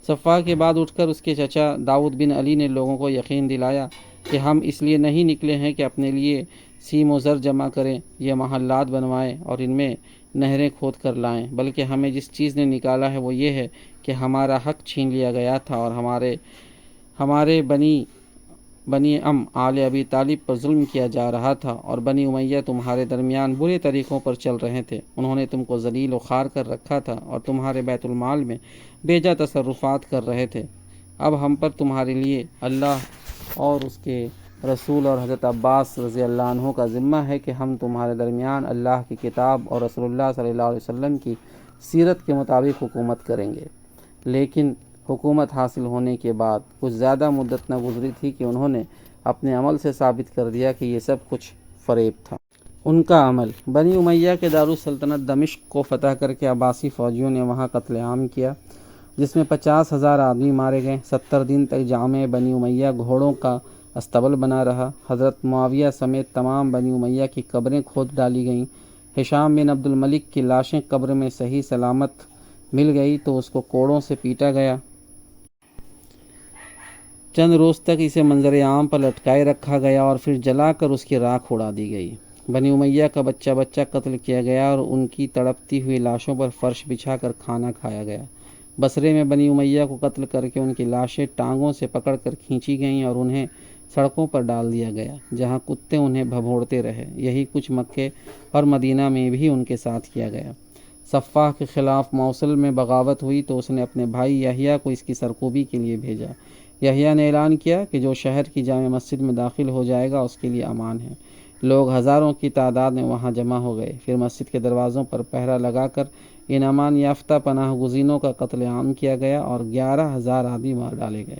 صفاح کے بعد اٹھ کر اس کے چچا داؤد بن علی نے لوگوں کو یقین دلایا کہ ہم اس لیے نہیں نکلے ہیں کہ اپنے لیے سیم و زر جمع کریں یا محلات بنوائیں اور ان میں نہریں کھود کر لائیں، بلکہ ہمیں جس چیز نے نکالا ہے وہ یہ ہے کہ ہمارا حق چھین لیا گیا تھا اور ہمارے بنی آل ابی طالب پر ظلم کیا جا رہا تھا، اور بنی امیہ تمہارے درمیان برے طریقوں پر چل رہے تھے۔ انہوں نے تم کو ذلیل و خوار کر رکھا تھا اور تمہارے بیت المال میں بیجا تصرفات کر رہے تھے۔ اب ہم پر تمہارے لیے اللہ اور اس کے رسول اور حضرت عباس رضی اللہ عنہ کا ذمہ ہے کہ ہم تمہارے درمیان اللہ کی کتاب اور رسول اللہ صلی اللہ علیہ وسلم کی سیرت کے مطابق حکومت کریں گے۔ لیکن حکومت حاصل ہونے کے بعد کچھ زیادہ مدت نہ گزری تھی کہ انہوں نے اپنے عمل سے ثابت کر دیا کہ یہ سب کچھ فریب تھا۔ ان کا عمل۔ بنی امیہ کے دارالسلطنت دمشق کو فتح کر کے عباسی فوجیوں نے وہاں قتل عام کیا، جس میں 50,000 آدمی مارے گئے۔ 70 دن تک جامع بنی امیہ گھوڑوں کا استبل بنا رہا۔ حضرت معاویہ سمیت تمام بنی امیہ کی قبریں کھود ڈالی گئیں۔ ہشام بن عبد الملک کی لاشیں قبر میں صحیح سلامت مل گئی تو اس کو کوڑوں سے پیٹا گیا۔ چند روز تک اسے منظر عام پر لٹکائے رکھا گیا اور پھر جلا کر اس کی راکھ اڑا دی گئی۔ بنی امیہ کا بچہ بچہ قتل کیا گیا اور ان کی تڑپتی ہوئی لاشوں پر فرش بچھا کر کھانا کھایا گیا۔ بصرے میں بنی امیہ کو قتل کر کے ان کی لاشیں ٹانگوں سے پکڑ کر کھینچی گئیں اور انہیں سڑکوں پر ڈال دیا گیا، جہاں کتے انہیں بھبھوڑتے رہے۔ یہی کچھ مکے اور مدینہ میں بھی ان کے ساتھ کیا گیا۔ صفاح کے خلاف موصل میں بغاوت ہوئی تو اس نے اپنے بھائی یحییٰ کو اس کی سرکوبی کے لیے بھیجا۔ یحییٰ نے اعلان کیا کہ جو شہر کی جامع مسجد میں داخل ہو جائے گا اس کے لیے امان ہے۔ لوگ ہزاروں کی تعداد میں وہاں جمع ہو گئے۔ پھر مسجد کے دروازوں پر پہرا لگا کر ان امان یافتہ پناہ گزینوں کا قتل عام کیا گیا اور 11,000 آدمی مار ڈالے گئے۔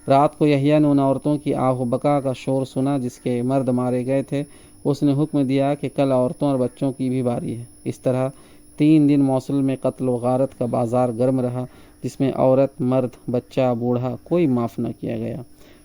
رات کو یحییٰ نے ان عورتوں کی آہ و بکا کا شور سنا جس کے مرد مارے گئے تھے۔ اس نے حکم دیا کہ کل عورتوں اور بچوں کی بھی باری ہے۔ اس طرح 3 دن موصل میں قتل و غارت کا بازار گرم رہا، جس میں عورت، مرد، بچہ، بوڑھا کوئی معاف نہ کیا گیا۔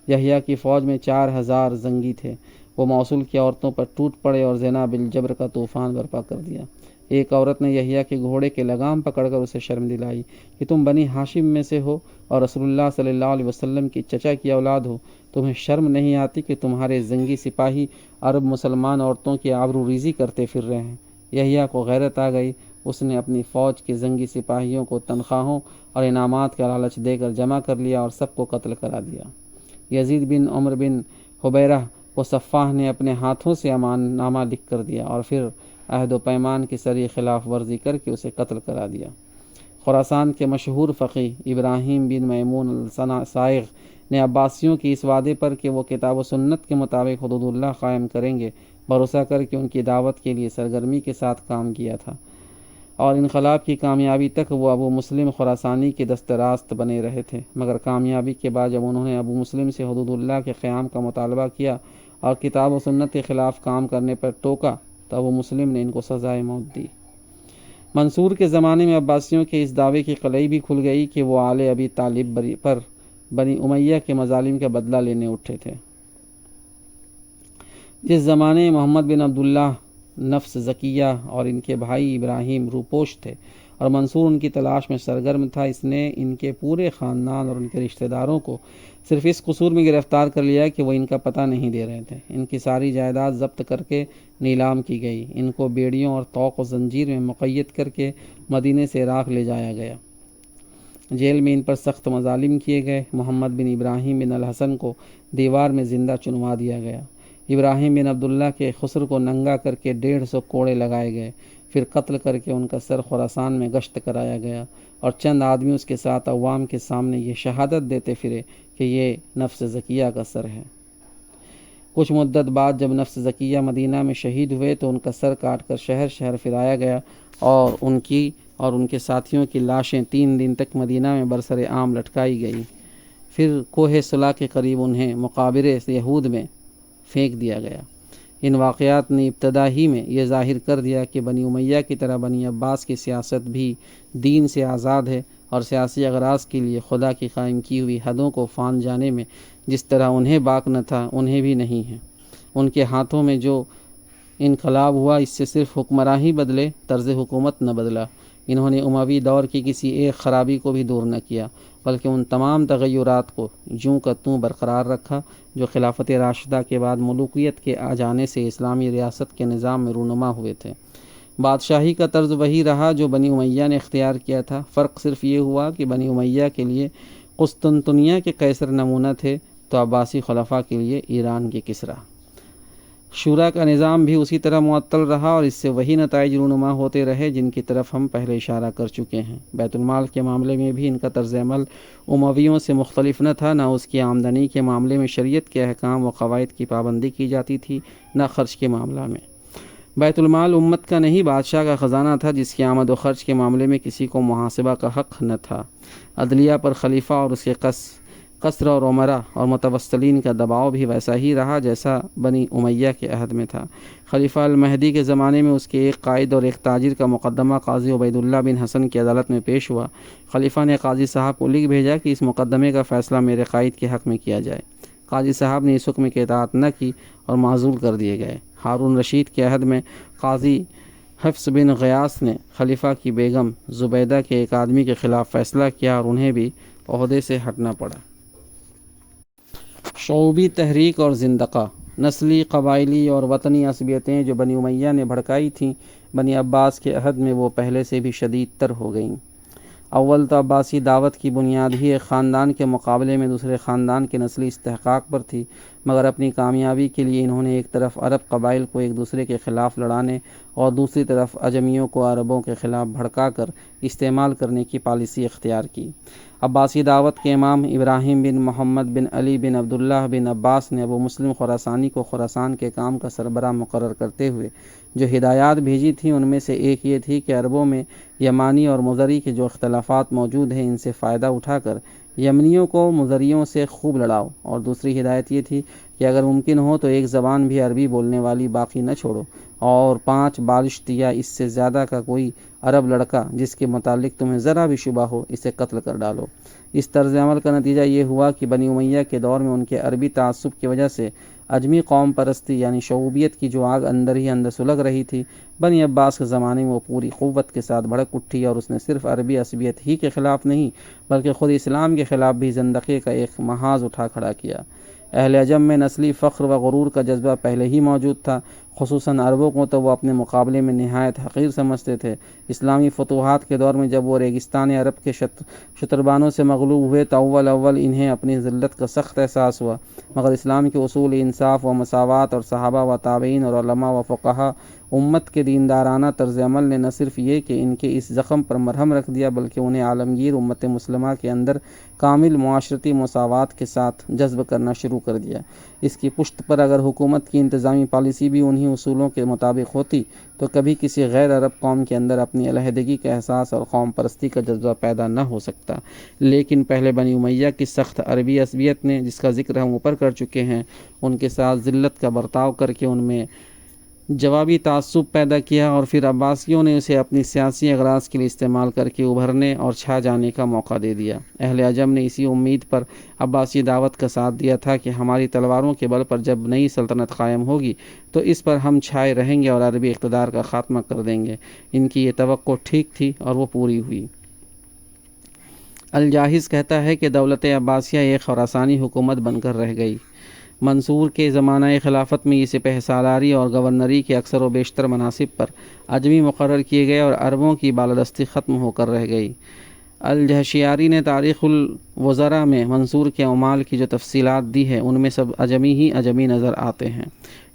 یحییٰ کی فوج میں 4,000 زنگی تھے۔ وہ موصل کی عورتوں پر ٹوٹ پڑے اور زنا بالجبر کا طوفان برپا کر دیا۔ ایک عورت نے یحییٰ کے گھوڑے کے لگام پکڑ کر اسے شرم دلائی کہ تم بنی ہاشم میں سے ہو اور رسول اللہ صلی اللہ علیہ وسلم کی چچا کی اولاد ہو، تمہیں شرم نہیں آتی کہ تمہارے زنگی سپاہی عرب مسلمان عورتوں کی آبرو ریزی کرتے پھر رہے ہیں؟ یحییٰ کو غیرت آ گئی۔ اس نے اپنی فوج کے زنگی سپاہیوں کو تنخواہوں اور انعامات کا لالچ دے کر جمع کر لیا اور سب کو قتل کرا دیا۔ یزید بن عمر بن حبیرہ کو صفاح نے اپنے ہاتھوں سے امان نامہ لکھ کر دیا اور پھر عہد و پیمان کی سری خلاف ورزی کر کے اسے قتل کرا دیا۔ خراسان کے مشہور فقیہ ابراہیم بن میمون الصائغ نے عباسیوں کی اس وعدے پر کہ وہ کتاب و سنت کے مطابق حدود اللہ قائم کریں گے بھروسہ کر کے ان کی دعوت کے لیے سرگرمی کے ساتھ کام کیا تھا، اور انقلاب کی کامیابی تک وہ ابو مسلم خراسانی کے دست راست بنے رہے تھے۔ مگر کامیابی کے بعد جب انہوں نے ابو مسلم سے حدود اللہ کے قیام کا مطالبہ کیا اور کتاب و سنت کے خلاف کام کرنے پر ٹوکا تو ابو مسلم نے ان کو سزائے موت دی۔ منصور کے زمانے میں عباسیوں کے اس دعوے کی قلعی بھی کھل گئی کہ وہ آل ابی طالب پر بنی امیہ کے مظالم کا بدلہ لینے اٹھے تھے۔ جس زمانے میں محمد بن عبداللہ نفس زکیہ اور ان کے بھائی ابراہیم روپوش تھے اور منصور ان کی تلاش میں سرگرم تھا، اس نے ان کے پورے خاندان اور ان کے رشتہ داروں کو صرف اس قصور میں گرفتار کر لیا کہ وہ ان کا پتہ نہیں دے رہے تھے۔ ان کی ساری جائیداد ضبط کر کے نیلام کی گئی۔ ان کو بیڑیوں اور طوق و زنجیر میں مقید کر کے مدینے سے عراق لے جایا گیا۔ جیل میں ان پر سخت مظالم کیے گئے۔ محمد بن ابراہیم بن الحسن کو دیوار میں زندہ چنوا دیا گیا۔ ابراہیم بن عبداللہ کے خسر کو ننگا کر کے 150 کوڑے لگائے گئے، پھر قتل کر کے ان کا سر خراسان میں گشت کرایا گیا اور چند آدمی اس کے ساتھ عوام کے سامنے یہ شہادت دیتے پھرے کہ یہ نفس زکیہ کا سر ہے۔ کچھ مدت بعد جب نفس زکیہ مدینہ میں شہید ہوئے تو ان کا سر کاٹ کر شہر شہر پھرایا گیا اور ان کے ساتھیوں کی لاشیں 3 دن تک مدینہ میں برسر عام لٹکائی گئی۔ پھر کوہ صلا کے قریب انہیں مقابر یہود میں پھینک دیا گیا۔ ان واقعات نے ابتدا ہی میں یہ ظاہر کر دیا کہ بنی امیہ کی طرح بنی عباس کی سیاست بھی دین سے آزاد ہے اور سیاسی اغراض کے لیے خدا کی قائم کی ہوئی حدوں کو فان جانے میں جس طرح انہیں باک نہ تھا انہیں بھی نہیں ہے۔ ان کے ہاتھوں میں جو انقلاب ہوا اس سے صرف حکمراں ہی بدلے، طرز حکومت نہ بدلا۔ انہوں نے اموی دور کی کسی ایک خرابی کو بھی دور نہ کیا بلکہ ان تمام تغیرات کو یوں کا توں برقرار رکھا جو خلافت راشدہ کے بعد ملوکیت کے آ جانے سے اسلامی ریاست کے نظام میں رونما ہوئے تھے۔ بادشاہی کا طرز وہی رہا جو بنی امیہ نے اختیار کیا تھا، فرق صرف یہ ہوا کہ بنی امیہ کے لیے قسطنطنیہ کے قیصر نمونہ تھے تو عباسی خلفاء کے لیے ایران کے کسریٰ۔ شورا کا نظام بھی اسی طرح معطل رہا اور اس سے وہی نتائج رونما ہوتے رہے جن کی طرف ہم پہلے اشارہ کر چکے ہیں۔ بیت المال کے معاملے میں بھی ان کا طرز عمل امویوں سے مختلف نہ تھا، نہ اس کی آمدنی کے معاملے میں شریعت کے احکام و قواعد کی پابندی کی جاتی تھی، نہ خرچ کے معاملہ میں۔ بیت المال امت کا نہیں بادشاہ کا خزانہ تھا جس کی آمد و خرچ کے معاملے میں کسی کو محاسبہ کا حق نہ تھا۔ عدلیہ پر خلیفہ اور اس کے قصر اور عمرا اور متوسلین کا دباؤ بھی ویسا ہی رہا جیسا بنی امیہ کے عہد میں تھا۔ خلیفہ المہدی کے زمانے میں اس کے ایک قائد اور ایک تاجر کا مقدمہ قاضی عبید اللہ بن حسن کی عدالت میں پیش ہوا۔ خلیفہ نے قاضی صاحب کو لکھ بھیجا کہ اس مقدمے کا فیصلہ میرے قائد کے حق میں کیا جائے۔ قاضی صاحب نے اس حکم کی اطاعت نہ کی اور معزول کر دیے گئے۔ ہارون رشید کے عہد میں قاضی حفص بن غیاث نے خلیفہ کی بیگم زبیدہ کے ایک آدمی کے خلاف فیصلہ کیا اور انہیں بھی عہدے سے ہٹنا پڑا۔ شعوبی تحریک اور زندقہ۔ نسلی، قبائلی اور وطنی عصبیتیں جو بنی امیہ نے بھڑکائی تھیں، بنی عباس کے عہد میں وہ پہلے سے بھی شدید تر ہو گئیں۔ اول تو عباسی دعوت کی بنیاد ہی ایک خاندان کے مقابلے میں دوسرے خاندان کے نسلی استحقاق پر تھی، مگر اپنی کامیابی کے لیے انہوں نے ایک طرف عرب قبائل کو ایک دوسرے کے خلاف لڑانے اور دوسری طرف عجمیوں کو عربوں کے خلاف بھڑکا کر استعمال کرنے کی پالیسی اختیار کی۔ عباسی دعوت کے امام ابراہیم بن محمد بن علی بن عبداللہ بن عباس نے ابو مسلم خراسانی کو خراسان کے کام کا سربراہ مقرر کرتے ہوئے جو ہدایات بھیجی تھیں ان میں سے ایک یہ تھی کہ عربوں میں یمانی اور مزری کے جو اختلافات موجود ہیں ان سے فائدہ اٹھا کر یمنیوں کو مزریوں سے خوب لڑاؤ، اور دوسری ہدایت یہ تھی کہ اگر ممکن ہو تو ایک زبان بھی عربی بولنے والی باقی نہ چھوڑو، اور 5 بالشت یا اس سے زیادہ کا کوئی عرب لڑکا جس کے متعلق تمہیں ذرا بھی شبہ ہو اسے قتل کر ڈالو۔ اس طرز عمل کا نتیجہ یہ ہوا کہ بنی امیہ کے دور میں ان کے عربی تعصب کی وجہ سے عجمی قوم پرستی یعنی شعوبیت کی جو آگ اندر ہی اندر سلگ رہی تھی، بنی عباس کے زمانے میں وہ پوری قوت کے ساتھ بھڑک اٹھی، اور اس نے صرف عربی عصبیت ہی کے خلاف نہیں بلکہ خود اسلام کے خلاف بھی زندقی کا ایک محاذ اٹھا کھڑا کیا۔ اہل عجم میں نسلی فخر و غرور کا جذبہ پہلے ہی موجود تھا، خصوصاً عربوں کو تو وہ اپنے مقابلے میں نہایت حقیر سمجھتے تھے۔ اسلامی فتوحات کے دور میں جب وہ ریگستان عرب کے شتربانوں سے مغلوب ہوئے تو اول انہیں اپنی ذلت کا سخت احساس ہوا، مگر اسلام کے اصول انصاف و مساوات اور صحابہ و تابعین اور علماء و فقہا امت کے دیندارانہ طرز عمل نے نہ صرف یہ کہ ان کے اس زخم پر مرہم رکھ دیا بلکہ انہیں عالمگیر امت مسلمہ کے اندر کامل معاشرتی مساوات کے ساتھ جذب کرنا شروع کر دیا۔ اس کی پشت پر اگر حکومت کی انتظامی پالیسی بھی انہی اصولوں کے مطابق ہوتی تو کبھی کسی غیر عرب قوم کے اندر اپنی علیحدگی کا احساس اور قوم پرستی کا جذبہ پیدا نہ ہو سکتا، لیکن پہلے بنی امیہ کی سخت عربی عصبیت نے، جس کا ذکر ہم اوپر کر چکے ہیں، ان کے ساتھ ذلت کا برتاؤ کر کے ان میں جوابی تعصب پیدا کیا، اور پھر عباسیوں نے اسے اپنی سیاسی اغراض کے لیے استعمال کر کے ابھرنے اور چھا جانے کا موقع دے دیا۔ اہل عجم نے اسی امید پر عباسی دعوت کا ساتھ دیا تھا کہ ہماری تلواروں کے بل پر جب نئی سلطنت قائم ہوگی تو اس پر ہم چھائے رہیں گے اور عربی اقتدار کا خاتمہ کر دیں گے۔ ان کی یہ توقع ٹھیک تھی اور وہ پوری ہوئی۔ الجاحظ کہتا ہے کہ دولت عباسیہ ایک خراسانی حکومت بن کر رہ گئی۔ منصور کے زمانہ خلافت میں یہ سپہ سالاری اور گورنری کے اکثر و بیشتر مناصب پر عجمی مقرر کیے گئے اور عربوں کی بالادستی ختم ہو کر رہ گئی۔ الجہشیاری نے تاریخ الوزراء میں منصور کے اعمال کی جو تفصیلات دی ہے ان میں سب عجمی ہی عجمی نظر آتے ہیں۔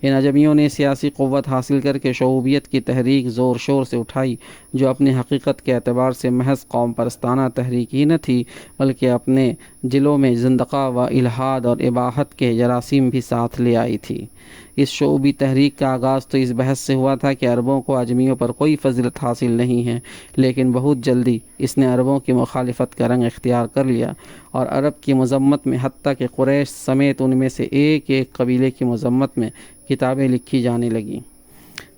ان عجمیوں نے سیاسی قوت حاصل کر کے شعوبیت کی تحریک زور شور سے اٹھائی، جو اپنی حقیقت کے اعتبار سے محض قوم پرستانہ تحریک ہی نہ تھی بلکہ اپنے جلوں میں زندقہ و الحاد اور اباحت کے جراثیم بھی ساتھ لے آئی تھی۔ اس شعوبی تحریک کا آغاز تو اس بحث سے ہوا تھا کہ عربوں کو عجمیوں پر کوئی فضیلت حاصل نہیں ہے، لیکن بہت جلدی اس نے عربوں کی مخالفت کا رنگ اختیار کر لیا اور عرب کی مذمت میں حتیٰ کہ قریش سمیت ان میں سے ایک ایک قبیلے کی مذمت میں کتابیں لکھی جانے لگیں،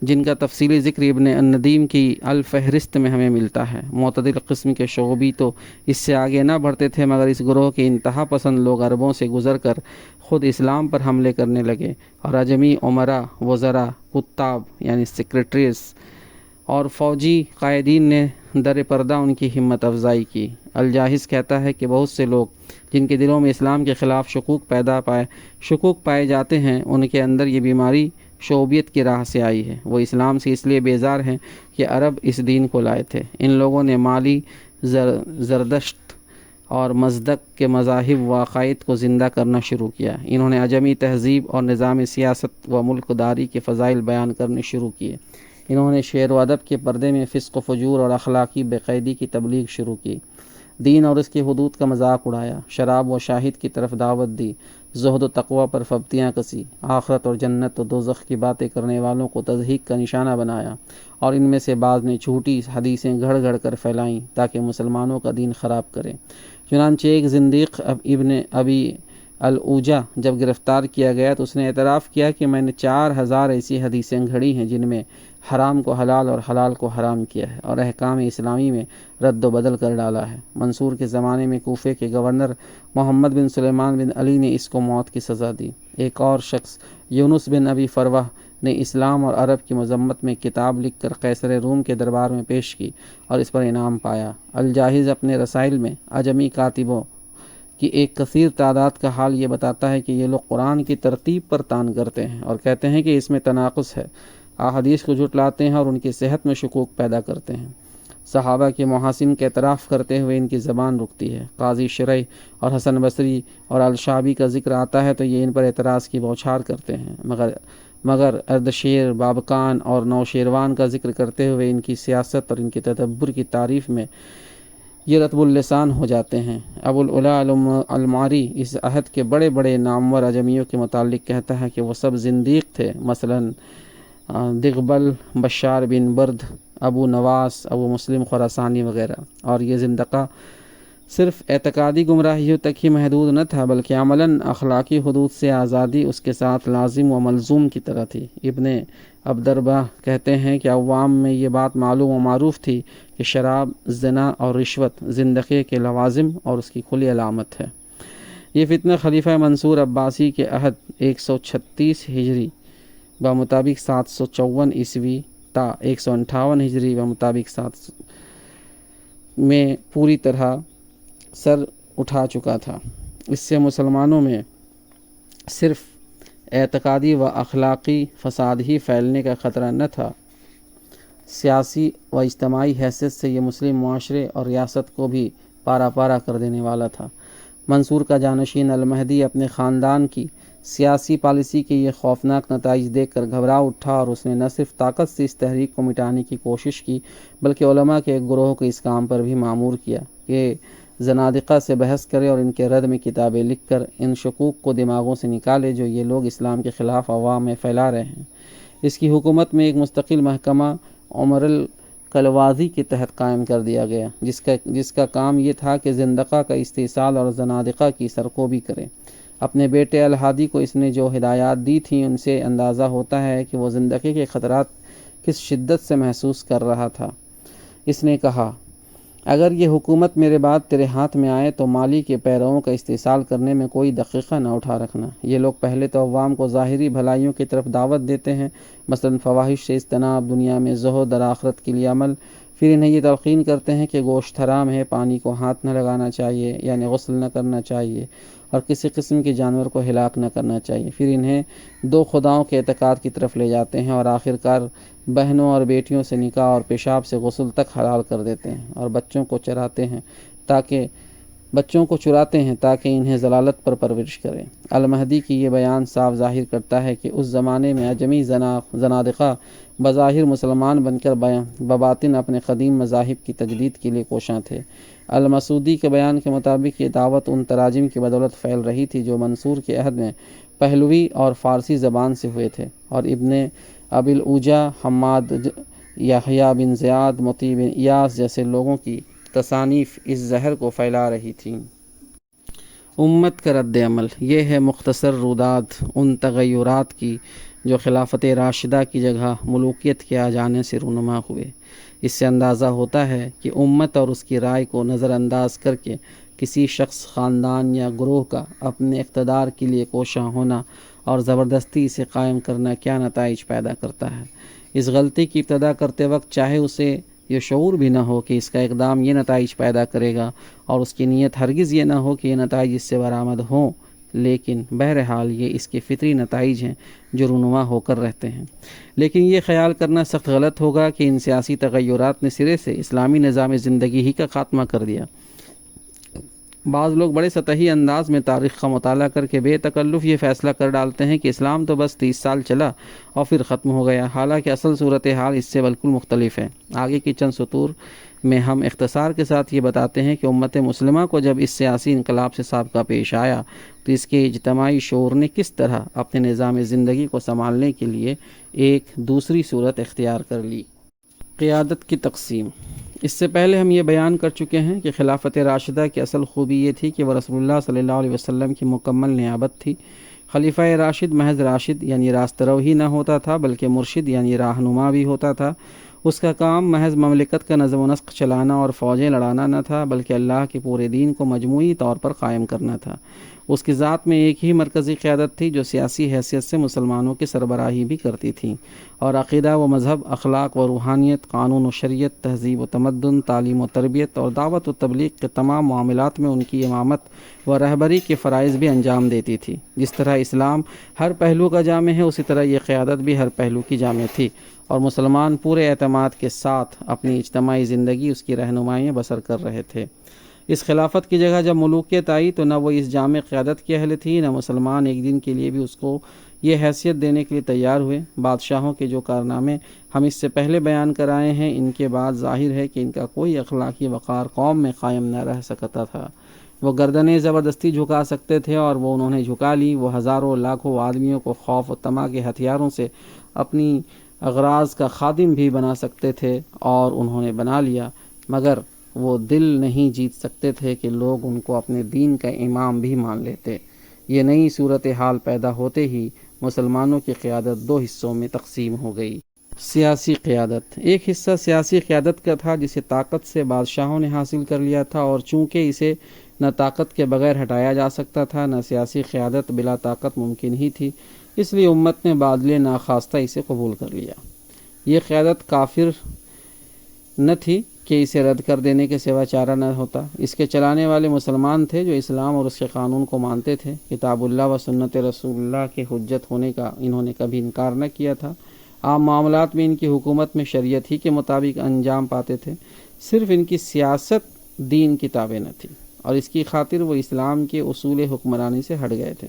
جن کا تفصیلی ذکر ابن الندیم کی الفہرست میں ہمیں ملتا ہے۔ معتدل قسم کے شعوبی تو اس سے آگے نہ بڑھتے تھے، مگر اس گروہ کے انتہا پسند لوگ عربوں سے گزر کر خود اسلام پر حملے کرنے لگے، اور عجمی عمرا، وزراء، کتاب یعنی سیکریٹریز اور فوجی قائدین نے در پردہ ان کی ہمت افزائی کی۔ الجاحظ کہتا ہے کہ بہت سے لوگ جن کے دلوں میں اسلام کے خلاف شکوک پائے جاتے ہیں، ان کے اندر یہ بیماری شعوبیت کی راہ سے آئی ہے۔ وہ اسلام سے اس لیے بیزار ہیں کہ عرب اس دین کو لائے تھے۔ ان لوگوں نے مالی، زردشت اور مزدق کے مذاہب و عقائد کو زندہ کرنا شروع کیا۔ انہوں نے عجمی تہذیب اور نظام سیاست و ملک داری کے فضائل بیان کرنے شروع کیے۔ انہوں نے شعر و ادب کے پردے میں فسق و فجور اور اخلاقی بے قیدی کی تبلیغ شروع کی، دین اور اس کی حدود کا مذاق اڑایا، شراب و شاہد کی طرف دعوت دی، زہد و تقوی پر فبتیاں کسی، آخرت اور جنت و دوزخ کی باتیں کرنے والوں کو تضحیک کا نشانہ بنایا، اور ان میں سے بعض نے جھوٹی حدیثیں گھڑ گھڑ کر پھیلائیں تاکہ مسلمانوں کا دین خراب کریں۔ چنانچہ ایک زندیق ابن ابی العوجہ جب گرفتار کیا گیا تو اس نے اعتراف کیا کہ میں نے 4000 ایسی حدیثیں گھڑی ہیں جن میں حرام کو حلال اور حلال کو حرام کیا ہے اور احکام اسلامی میں رد و بدل کر ڈالا ہے۔ منصور کے زمانے میں کوفے کے گورنر محمد بن سلیمان بن علی نے اس کو موت کی سزا دی۔ ایک اور شخص یونس بن ابی فروہ نے اسلام اور عرب کی مذمت میں کتاب لکھ کر قیصر روم کے دربار میں پیش کی اور اس پر انعام پایا۔ الجاحظ اپنے رسائل میں عجمی کاتبوں کی ایک کثیر تعداد کا حال یہ بتاتا ہے کہ یہ لوگ قرآن کی ترتیب پر طعن کرتے ہیں اور کہتے ہیں کہ اس میں تناقض ہے، احادیث کو جھٹلاتے ہیں اور ان کی صحت میں شکوک پیدا کرتے ہیں۔ صحابہ کے محاسن کے اعتراف کرتے ہوئے ان کی زبان رکتی ہے۔ قاضی شرعی اور حسن بصری اور الشعبی کا ذکر آتا ہے تو یہ ان پر اعتراض کی بوچھار کرتے ہیں، مگر اردشیر، بابکان اور نوشیروان کا ذکر کرتے ہوئے ان کی سیاست اور ان کے تدبر کی تعریف میں یہ رطب اللسان ہو جاتے ہیں۔ ابو العلا المعری اس عہد کے بڑے بڑے نامور عجمیوں کے متعلق کہتا ہے کہ وہ سب زندیق تھے، مثلاً دغبل، بشار بن برد، ابو نواس، ابو مسلم خراسانی وغیرہ، اور یہ زندقہ صرف اعتقادی گمراہیوں تک ہی محدود نہ تھا بلکہ عملاً اخلاقی حدود سے آزادی اس کے ساتھ لازم و ملزوم کی طرح تھی۔ ابن عبدربہ کہتے ہیں کہ عوام میں یہ بات معلوم و معروف تھی کہ شراب، زنا اور رشوت زندقے کے لوازم اور اس کی کھلی علامت ہے۔ یہ فتنہ خلیفہ منصور عباسی کے عہد 136 ہجری بمطابق 754 عیسوی تا 158 ہجری بمطابق 7 میں پوری طرح سر اٹھا چکا تھا۔ اس سے مسلمانوں میں صرف اعتقادی و اخلاقی فساد ہی پھیلنے کا خطرہ نہ تھا، سیاسی و اجتماعی حیثیت سے یہ مسلم معاشرے اور ریاست کو بھی پارا پارا کر دینے والا تھا۔ منصور کا جانشین المہدی اپنے خاندان کی سیاسی پالیسی کے یہ خوفناک نتائج دیکھ کر گھبرا اٹھا اور اس نے نہ صرف طاقت سے اس تحریک کو مٹانے کی کوشش کی بلکہ علماء کے ایک گروہ کو اس کام پر بھی مامور کیا کہ زنادقہ سے بحث کرے اور ان کے رد میں کتابیں لکھ کر ان شکوک کو دماغوں سے نکالے جو یہ لوگ اسلام کے خلاف عوام میں پھیلا رہے ہیں۔ اس کی حکومت میں ایک مستقل محکمہ عمر القلوازی کے تحت قائم کر دیا گیا جس کا کام یہ تھا کہ زندقہ کا استحصال اور زنادقہ کی سرکوبی کرے۔ اپنے بیٹے الہادی کو اس نے جو ہدایات دی تھیں ان سے اندازہ ہوتا ہے کہ وہ زندقے کے خطرات کس شدت سے محسوس کر رہا تھا۔ اس نے کہا، اگر یہ حکومت میرے بعد تیرے ہاتھ میں آئے تو مالی کے پیرووں کا استحصال کرنے میں کوئی دقیقہ نہ اٹھا رکھنا۔ یہ لوگ پہلے تو عوام کو ظاہری بھلائیوں کی طرف دعوت دیتے ہیں، مثلا فواحش سے اجتناب، دنیا میں زہد اور آخرت کے لیے عمل، پھر انہیں یہ تلقین کرتے ہیں کہ گوشت حرام ہے، پانی کو ہاتھ نہ لگانا چاہیے یعنی غسل نہ کرنا چاہیے، اور کسی قسم کے جانور کو ہلاک نہ کرنا چاہیے، پھر انہیں دو خداؤں کے اعتقاد کی طرف لے جاتے ہیں اور آخرکار بہنوں اور بیٹیوں سے نکاح اور پیشاب سے غسل تک حلال کر دیتے ہیں، اور بچوں کو چراتے ہیں تاکہ انہیں ضلالت پر پرورش کریں۔ المہدی کی یہ بیان صاف ظاہر کرتا ہے کہ اس زمانے میں عجمی زنادقہ بظاہر مسلمان بن کر بباطن اپنے قدیم مذاہب کی تجدید کے لیے کوشاں تھے۔ المسعودی کے بیان کے مطابق یہ دعوت ان تراجم کی بدولت پھیل رہی تھی جو منصور کے عہد میں پہلوی اور فارسی زبان سے ہوئے تھے، اور ابن ابی العوجہ، حماد یحییٰ بن زیاد، مطیع بن ایاس جیسے لوگوں کی تصانیف اس زہر کو پھیلا رہی تھیں۔ امت کا رد عمل، یہ ہے مختصر روداد ان تغیرات کی جو خلافت راشدہ کی جگہ ملوکیت کے آ جانے سے رونما ہوئے۔ اس سے اندازہ ہوتا ہے کہ امت اور اس کی رائے کو نظر انداز کر کے کسی شخص، خاندان یا گروہ کا اپنے اقتدار کے لیے کوشاں ہونا اور زبردستی اسے قائم کرنا کیا نتائج پیدا کرتا ہے۔ اس غلطی کی ابتدا کرتے وقت چاہے اسے یہ شعور بھی نہ ہو کہ اس کا اقدام یہ نتائج پیدا کرے گا اور اس کی نیت ہرگز یہ نہ ہو کہ یہ نتائج اس سے برآمد ہوں، لیکن بہرحال یہ اس کے فطری نتائج ہیں جو رونما ہو کر رہتے ہیں۔ لیکن یہ خیال کرنا سخت غلط ہوگا کہ ان سیاسی تغیرات نے سرے سے اسلامی نظام زندگی ہی کا خاتمہ کر دیا۔ بعض لوگ بڑے سطحی انداز میں تاریخ کا مطالعہ کر کے بے تکلف یہ فیصلہ کر ڈالتے ہیں کہ اسلام تو بس 30 سال چلا اور پھر ختم ہو گیا، حالانکہ اصل صورتحال اس سے بالکل مختلف ہے۔ آگے کی چند سطور میں ہم اختصار کے ساتھ یہ بتاتے ہیں کہ امت مسلمہ کو جب اس سیاسی انقلاب سے سابقہ پیش آیا تو اس کے اجتماعی شعور نے کس طرح اپنے نظام زندگی کو سنبھالنے کے لیے ایک دوسری صورت اختیار کر لی۔ قیادت کی تقسیم۔ اس سے پہلے ہم یہ بیان کر چکے ہیں کہ خلافت راشدہ کی اصل خوبی یہ تھی کہ وہ رسول اللہ صلی اللہ علیہ وسلم کی مکمل نیابت تھی۔ خلیفہ راشد محض راشد یعنی راستہ رو ہی نہ ہوتا تھا بلکہ مرشد یعنی راہنما بھی ہوتا تھا۔ اس کا کام محض مملکت کا نظم و نسق چلانا اور فوجیں لڑانا نہ تھا، بلکہ اللہ کے پورے دین کو مجموعی طور پر قائم کرنا تھا۔ اس کی ذات میں ایک ہی مرکزی قیادت تھی جو سیاسی حیثیت سے مسلمانوں کی سربراہی بھی کرتی تھی، اور عقیدہ و مذہب، اخلاق و روحانیت، قانون و شریعت، تہذیب و تمدن، تعلیم و تربیت اور دعوت و تبلیغ کے تمام معاملات میں ان کی امامت و رہبری کے فرائض بھی انجام دیتی تھی۔ جس طرح اسلام ہر پہلو کا جامع ہے، اسی طرح یہ قیادت بھی ہر پہلو کی جامع تھی، اور مسلمان پورے اعتماد کے ساتھ اپنی اجتماعی زندگی اس کی رہنمائی میں بسر کر رہے تھے۔ اس خلافت کی جگہ جب ملوکیت آئی تو نہ وہ اس جامع قیادت کے اہل تھی، نہ مسلمان ایک دن کے لیے بھی اس کو یہ حیثیت دینے کے لیے تیار ہوئے۔ بادشاہوں کے جو کارنامے ہم اس سے پہلے بیان کرائے ہیں، ان کے بعد ظاہر ہے کہ ان کا کوئی اخلاقی وقار قوم میں قائم نہ رہ سکتا تھا۔ وہ گردنیں زبردستی جھکا سکتے تھے، اور وہ انہوں نے جھکا لی۔ وہ ہزاروں لاکھوں آدمیوں کو خوف و طمع کے ہتھیاروں سے اپنی اغراض کا خادم بھی بنا سکتے تھے، اور انہوں نے بنا لیا، مگر وہ دل نہیں جیت سکتے تھے کہ لوگ ان کو اپنے دین کا امام بھی مان لیتے۔ یہ نئی صورتحال پیدا ہوتے ہی مسلمانوں کی قیادت دو حصوں میں تقسیم ہو گئی۔ سیاسی قیادت۔ ایک حصہ سیاسی قیادت کا تھا جسے طاقت سے بادشاہوں نے حاصل کر لیا تھا، اور چونکہ اسے نہ طاقت کے بغیر ہٹایا جا سکتا تھا، نہ سیاسی قیادت بلا طاقت ممکن ہی تھی، اس لیے امت نے بادلے ناخواستہ اسے قبول کر لیا۔ یہ قیادت کافر نہ تھی کہ اسے رد کر دینے کے سوا چارہ نہ ہوتا۔ اس کے چلانے والے مسلمان تھے جو اسلام اور اس کے قانون کو مانتے تھے۔ کتاب اللہ و سنت رسول اللہ کے حجت ہونے کا انہوں نے کبھی انکار نہ کیا تھا۔ عام معاملات میں ان کی حکومت میں شریعت ہی کے مطابق انجام پاتے تھے، صرف ان کی سیاست دین کی تابع نہ تھی، اور اس کی خاطر وہ اسلام کے اصول حکمرانی سے ہٹ گئے تھے۔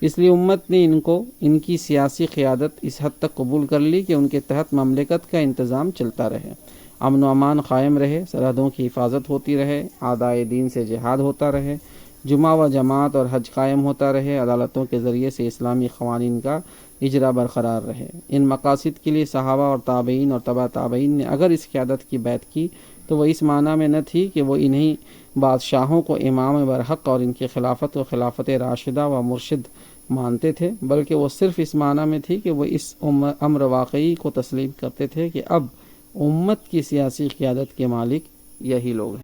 اس لیے امت نے ان کی سیاسی قیادت اس حد تک قبول کر لی کہ ان کے تحت مملکت کا انتظام چلتا رہے، امن و امان قائم رہے، سرحدوں کی حفاظت ہوتی رہے، اعدائے دین سے جہاد ہوتا رہے، جمعہ و جماعت اور حج قائم ہوتا رہے، عدالتوں کے ذریعے سے اسلامی قوانین کا اجرا برقرار رہے۔ ان مقاصد کے لیے صحابہ اور تابعین اور تبع تابعین نے اگر اس قیادت کی بیعت کی تو وہ اس معنی میں نہ تھی کہ وہ انہی بادشاہوں کو امام برحق اور ان کی خلافت و خلافت راشدہ و مرشد مانتے تھے، بلکہ وہ صرف اس معنی میں تھی کہ وہ اس امر واقعی کو تسلیم کرتے تھے کہ اب امت کی سیاسی قیادت کے مالک یہی لوگ ہیں۔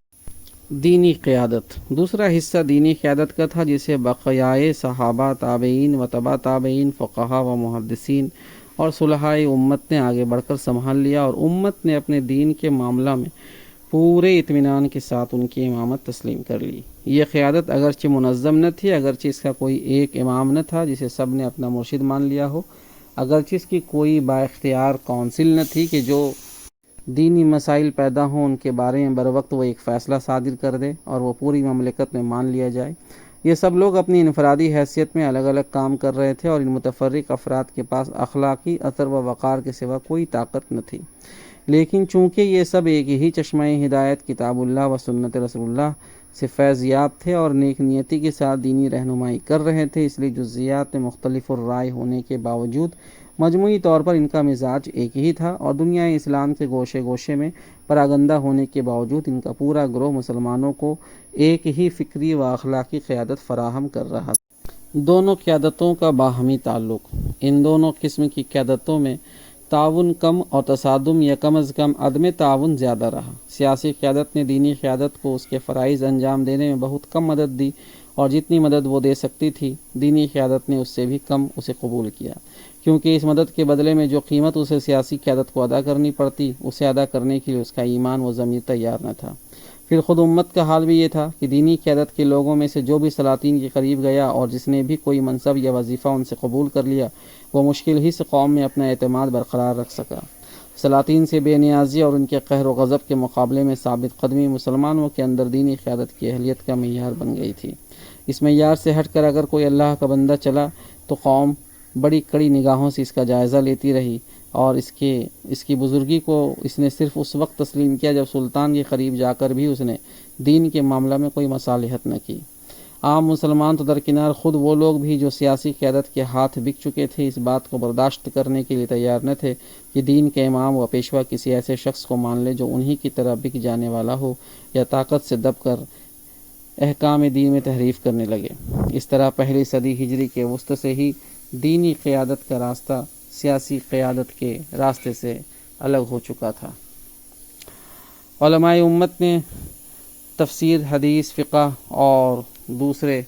دینی قیادت۔ دوسرا حصہ دینی قیادت کا تھا جسے بقیائے صحابہ، تابعین و تبع تابعین، فقہا و محدثین اور صلحائے امت نے آگے بڑھ کر سنبھال لیا، اور امت نے اپنے دین کے معاملہ میں پورے اطمینان کے ساتھ ان کی امامت تسلیم کر لی۔ یہ قیادت اگرچہ منظم نہ تھی، اگرچہ اس کا کوئی ایک امام نہ تھا جسے سب نے اپنا مرشد مان لیا ہو، اگرچہ اس کی کوئی بااختیار کونسل نہ تھی کہ جو دینی مسائل پیدا ہوں ان کے بارے میں بروقت وہ ایک فیصلہ صادر کر دے اور وہ پوری مملکت میں مان لیا جائے، یہ سب لوگ اپنی انفرادی حیثیت میں الگ الگ کام کر رہے تھے، اور ان متفرق افراد کے پاس اخلاقی اثر و وقار کے سوا کوئی طاقت نہ تھی۔ لیکن چونکہ یہ سب ایک ہی چشمہ ہدایت کتاب اللہ و سنت رسول اللہ سے فیض یاب تھے اور نیک نیتی کے ساتھ دینی رہنمائی کر رہے تھے، اس لیے جزئیات میں مختلف الرائے ہونے کے باوجود مجموعی طور پر ان کا مزاج ایک ہی تھا، اور دنیا اسلام کے گوشے گوشے میں پراگندہ ہونے کے باوجود ان کا پورا گروہ مسلمانوں کو ایک ہی فکری و اخلاقی قیادت فراہم کر رہا تھا۔ دونوں قیادتوں کا باہمی تعلق۔ ان دونوں قسم کی قیادتوں میں تعاون کم اور تصادم یا کم از کم عدم تعاون زیادہ رہا۔ سیاسی قیادت نے دینی قیادت کو اس کے فرائض انجام دینے میں بہت کم مدد دی، اور جتنی مدد وہ دے سکتی تھی دینی قیادت نے اس سے بھی کم اسے قبول کیا، کیونکہ اس مدد کے بدلے میں جو قیمت اسے سیاسی قیادت کو ادا کرنی پڑتی، اسے ادا کرنے کے لیے اس کا ایمان و ضمیر تیار نہ تھا۔ پھر خود امت کا حال بھی یہ تھا کہ دینی قیادت کے لوگوں میں سے جو بھی سلاطین کے قریب گیا اور جس نے بھی کوئی منصب یا وظیفہ ان سے قبول کر لیا، وہ مشکل ہی سے قوم میں اپنا اعتماد برقرار رکھ سکا۔ سلاطین سے بے نیازی اور ان کے قہر و غضب کے مقابلے میں ثابت قدمی مسلمانوں کے اندر دینی قیادت کی اہلیت کا معیار بن گئی تھی۔ اس معیار سے ہٹ کر اگر کوئی اللہ کا بندہ چلا تو قوم بڑی کڑی نگاہوں سے اس کا جائزہ لیتی رہی، اور اس کی بزرگی کو اس نے صرف اس وقت تسلیم کیا جب سلطان کے قریب جا کر بھی اس نے دین کے معاملہ میں کوئی مصالحت نہ کی۔ عام مسلمان تو درکنار خود وہ لوگ بھی جو سیاسی قیادت کے ہاتھ بک چکے تھے اس بات کو برداشت کرنے کے لیے تیار نہ تھے کہ دین کے امام و پیشوا کسی ایسے شخص کو مان لے جو انہی کی طرح بک جانے والا ہو یا طاقت سے دب کر احکام دین میں تحریف کرنے لگے۔ اس طرح پہلی صدی ہجری کے وسط سے ہی دینی قیادت کا راستہ سیاسی قیادت کے راستے سے الگ ہو چکا تھا۔ علماء امت نے تفسیر، حدیث، فقہ اور دوسرے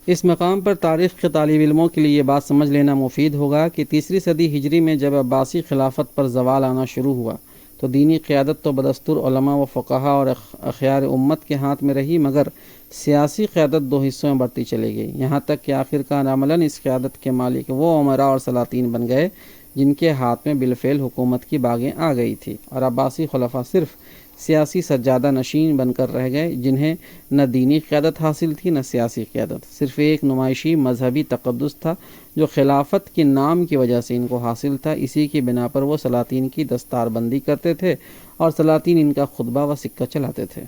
اس مقام پر تاریخ کے طالب علموں کے لیے یہ بات سمجھ لینا مفید ہوگا کہ تیسری صدی ہجری میں جب عباسی خلافت پر زوال آنا شروع ہوا تو دینی قیادت تو بدستور علماء و فقہا اور اخیار امت کے ہاتھ میں رہی، مگر سیاسی قیادت دو حصوں میں بڑھتی چلی گئی، یہاں تک کہ آخرکار عملاً اس قیادت کے مالک وہ امراء اور سلاطین بن گئے جن کے ہاتھ میں بالفعل حکومت کی باغیں آ گئی تھی، اور عباسی خلفاء صرف سیاسی سجادہ نشین بن کر رہ گئے جنہیں نہ دینی قیادت حاصل تھی نہ سیاسی قیادت، صرف ایک نمائشی مذہبی تقدس تھا جو خلافت کے نام کی وجہ سے ان کو حاصل تھا۔ اسی کی بنا پر وہ سلاطین کی دستار بندی کرتے تھے اور سلاطین ان کا خطبہ و سکہ چلاتے تھے۔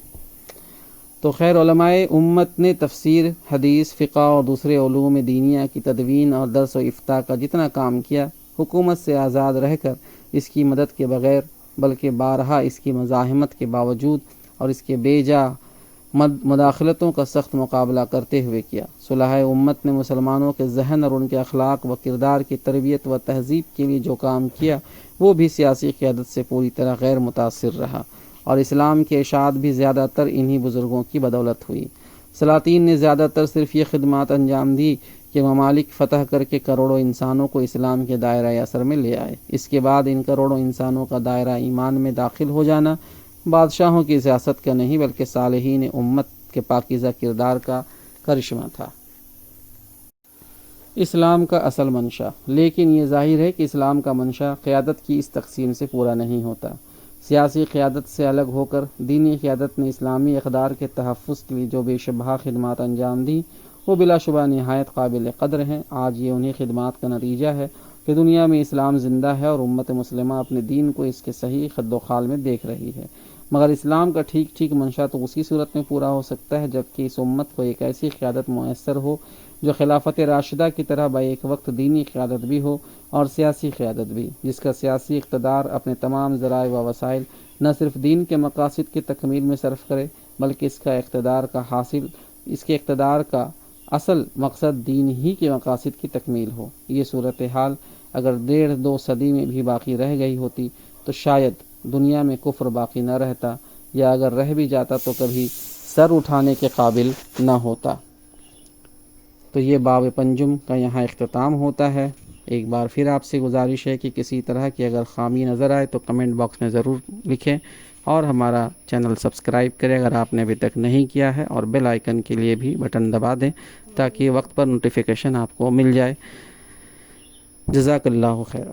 تو خیر، علماء امت نے تفسیر، حدیث، فقہ اور دوسرے علوم دینیہ کی تدوین اور درس و افتاء کا جتنا کام کیا، حکومت سے آزاد رہ کر اس کی مدد کے بغیر، بلکہ بارہا اس کی مزاحمت کے باوجود اور اس کے بے جا مداخلتوں کا سخت مقابلہ کرتے ہوئے کیا۔ صلح امت نے مسلمانوں کے ذہن اور ان کے اخلاق و کردار کی تربیت و تہذیب کے لیے جو کام کیا وہ بھی سیاسی قیادت سے پوری طرح غیر متاثر رہا، اور اسلام کی اشاعت بھی زیادہ تر انہی بزرگوں کی بدولت ہوئی۔ سلاطین نے زیادہ تر صرف یہ خدمات انجام دی کہ ممالک فتح کر کے کروڑوں انسانوں کو اسلام کے دائرہ اثر میں لے آئے۔ اس کے بعد ان کروڑوں انسانوں کا دائرہ ایمان میں داخل ہو جانا بادشاہوں کی سیاست کا نہیں بلکہ صالحین امت کے پاکیزہ کردار کا کرشمہ تھا۔ اسلام کا اصل منشا، لیکن یہ ظاہر ہے کہ اسلام کا منشا قیادت کی اس تقسیم سے پورا نہیں ہوتا۔ سیاسی قیادت سے الگ ہو کر دینی قیادت نے اسلامی اقدار کے تحفظ کے لیے جو بے شبہ خدمات انجام دی وہ بلا شبہ نہایت قابل قدر ہیں۔ آج یہ انہی خدمات کا نتیجہ ہے کہ دنیا میں اسلام زندہ ہے اور امت مسلمہ اپنے دین کو اس کے صحیح خد و خال میں دیکھ رہی ہے، مگر اسلام کا ٹھیک منشا تو اسی صورت میں پورا ہو سکتا ہے جبکہ اس امت کو ایک ایسی قیادت میسر ہو جو خلافت راشدہ کی طرح بیک وقت دینی قیادت بھی ہو اور سیاسی قیادت بھی، جس کا سیاسی اقتدار اپنے تمام ذرائع و وسائل نہ صرف دین کے مقاصد کی تکمیل میں صرف کرے بلکہ اس کے اقتدار کا اصل مقصد دین ہی کے مقاصد کی تکمیل ہو۔ یہ صورتحال اگر 1.5-2 صدی میں بھی باقی رہ گئی ہوتی تو شاید دنیا میں کفر باقی نہ رہتا، یا اگر رہ بھی جاتا تو کبھی سر اٹھانے کے قابل نہ ہوتا۔ تو یہ باب پنجم کا یہاں اختتام ہوتا ہے۔ ایک بار پھر آپ سے گزارش ہے کہ کسی طرح کی اگر خامی نظر آئے تو کمنٹ باکس میں ضرور لکھیں، اور ہمارا چینل سبسکرائب کریں اگر آپ نے ابھی تک نہیں کیا ہے، اور بیل آئیکن کے لیے بھی بٹن دبا دیں تاکہ وقت پر نوٹیفیکیشن آپ کو مل جائے۔ جزاک اللہ خیرہ۔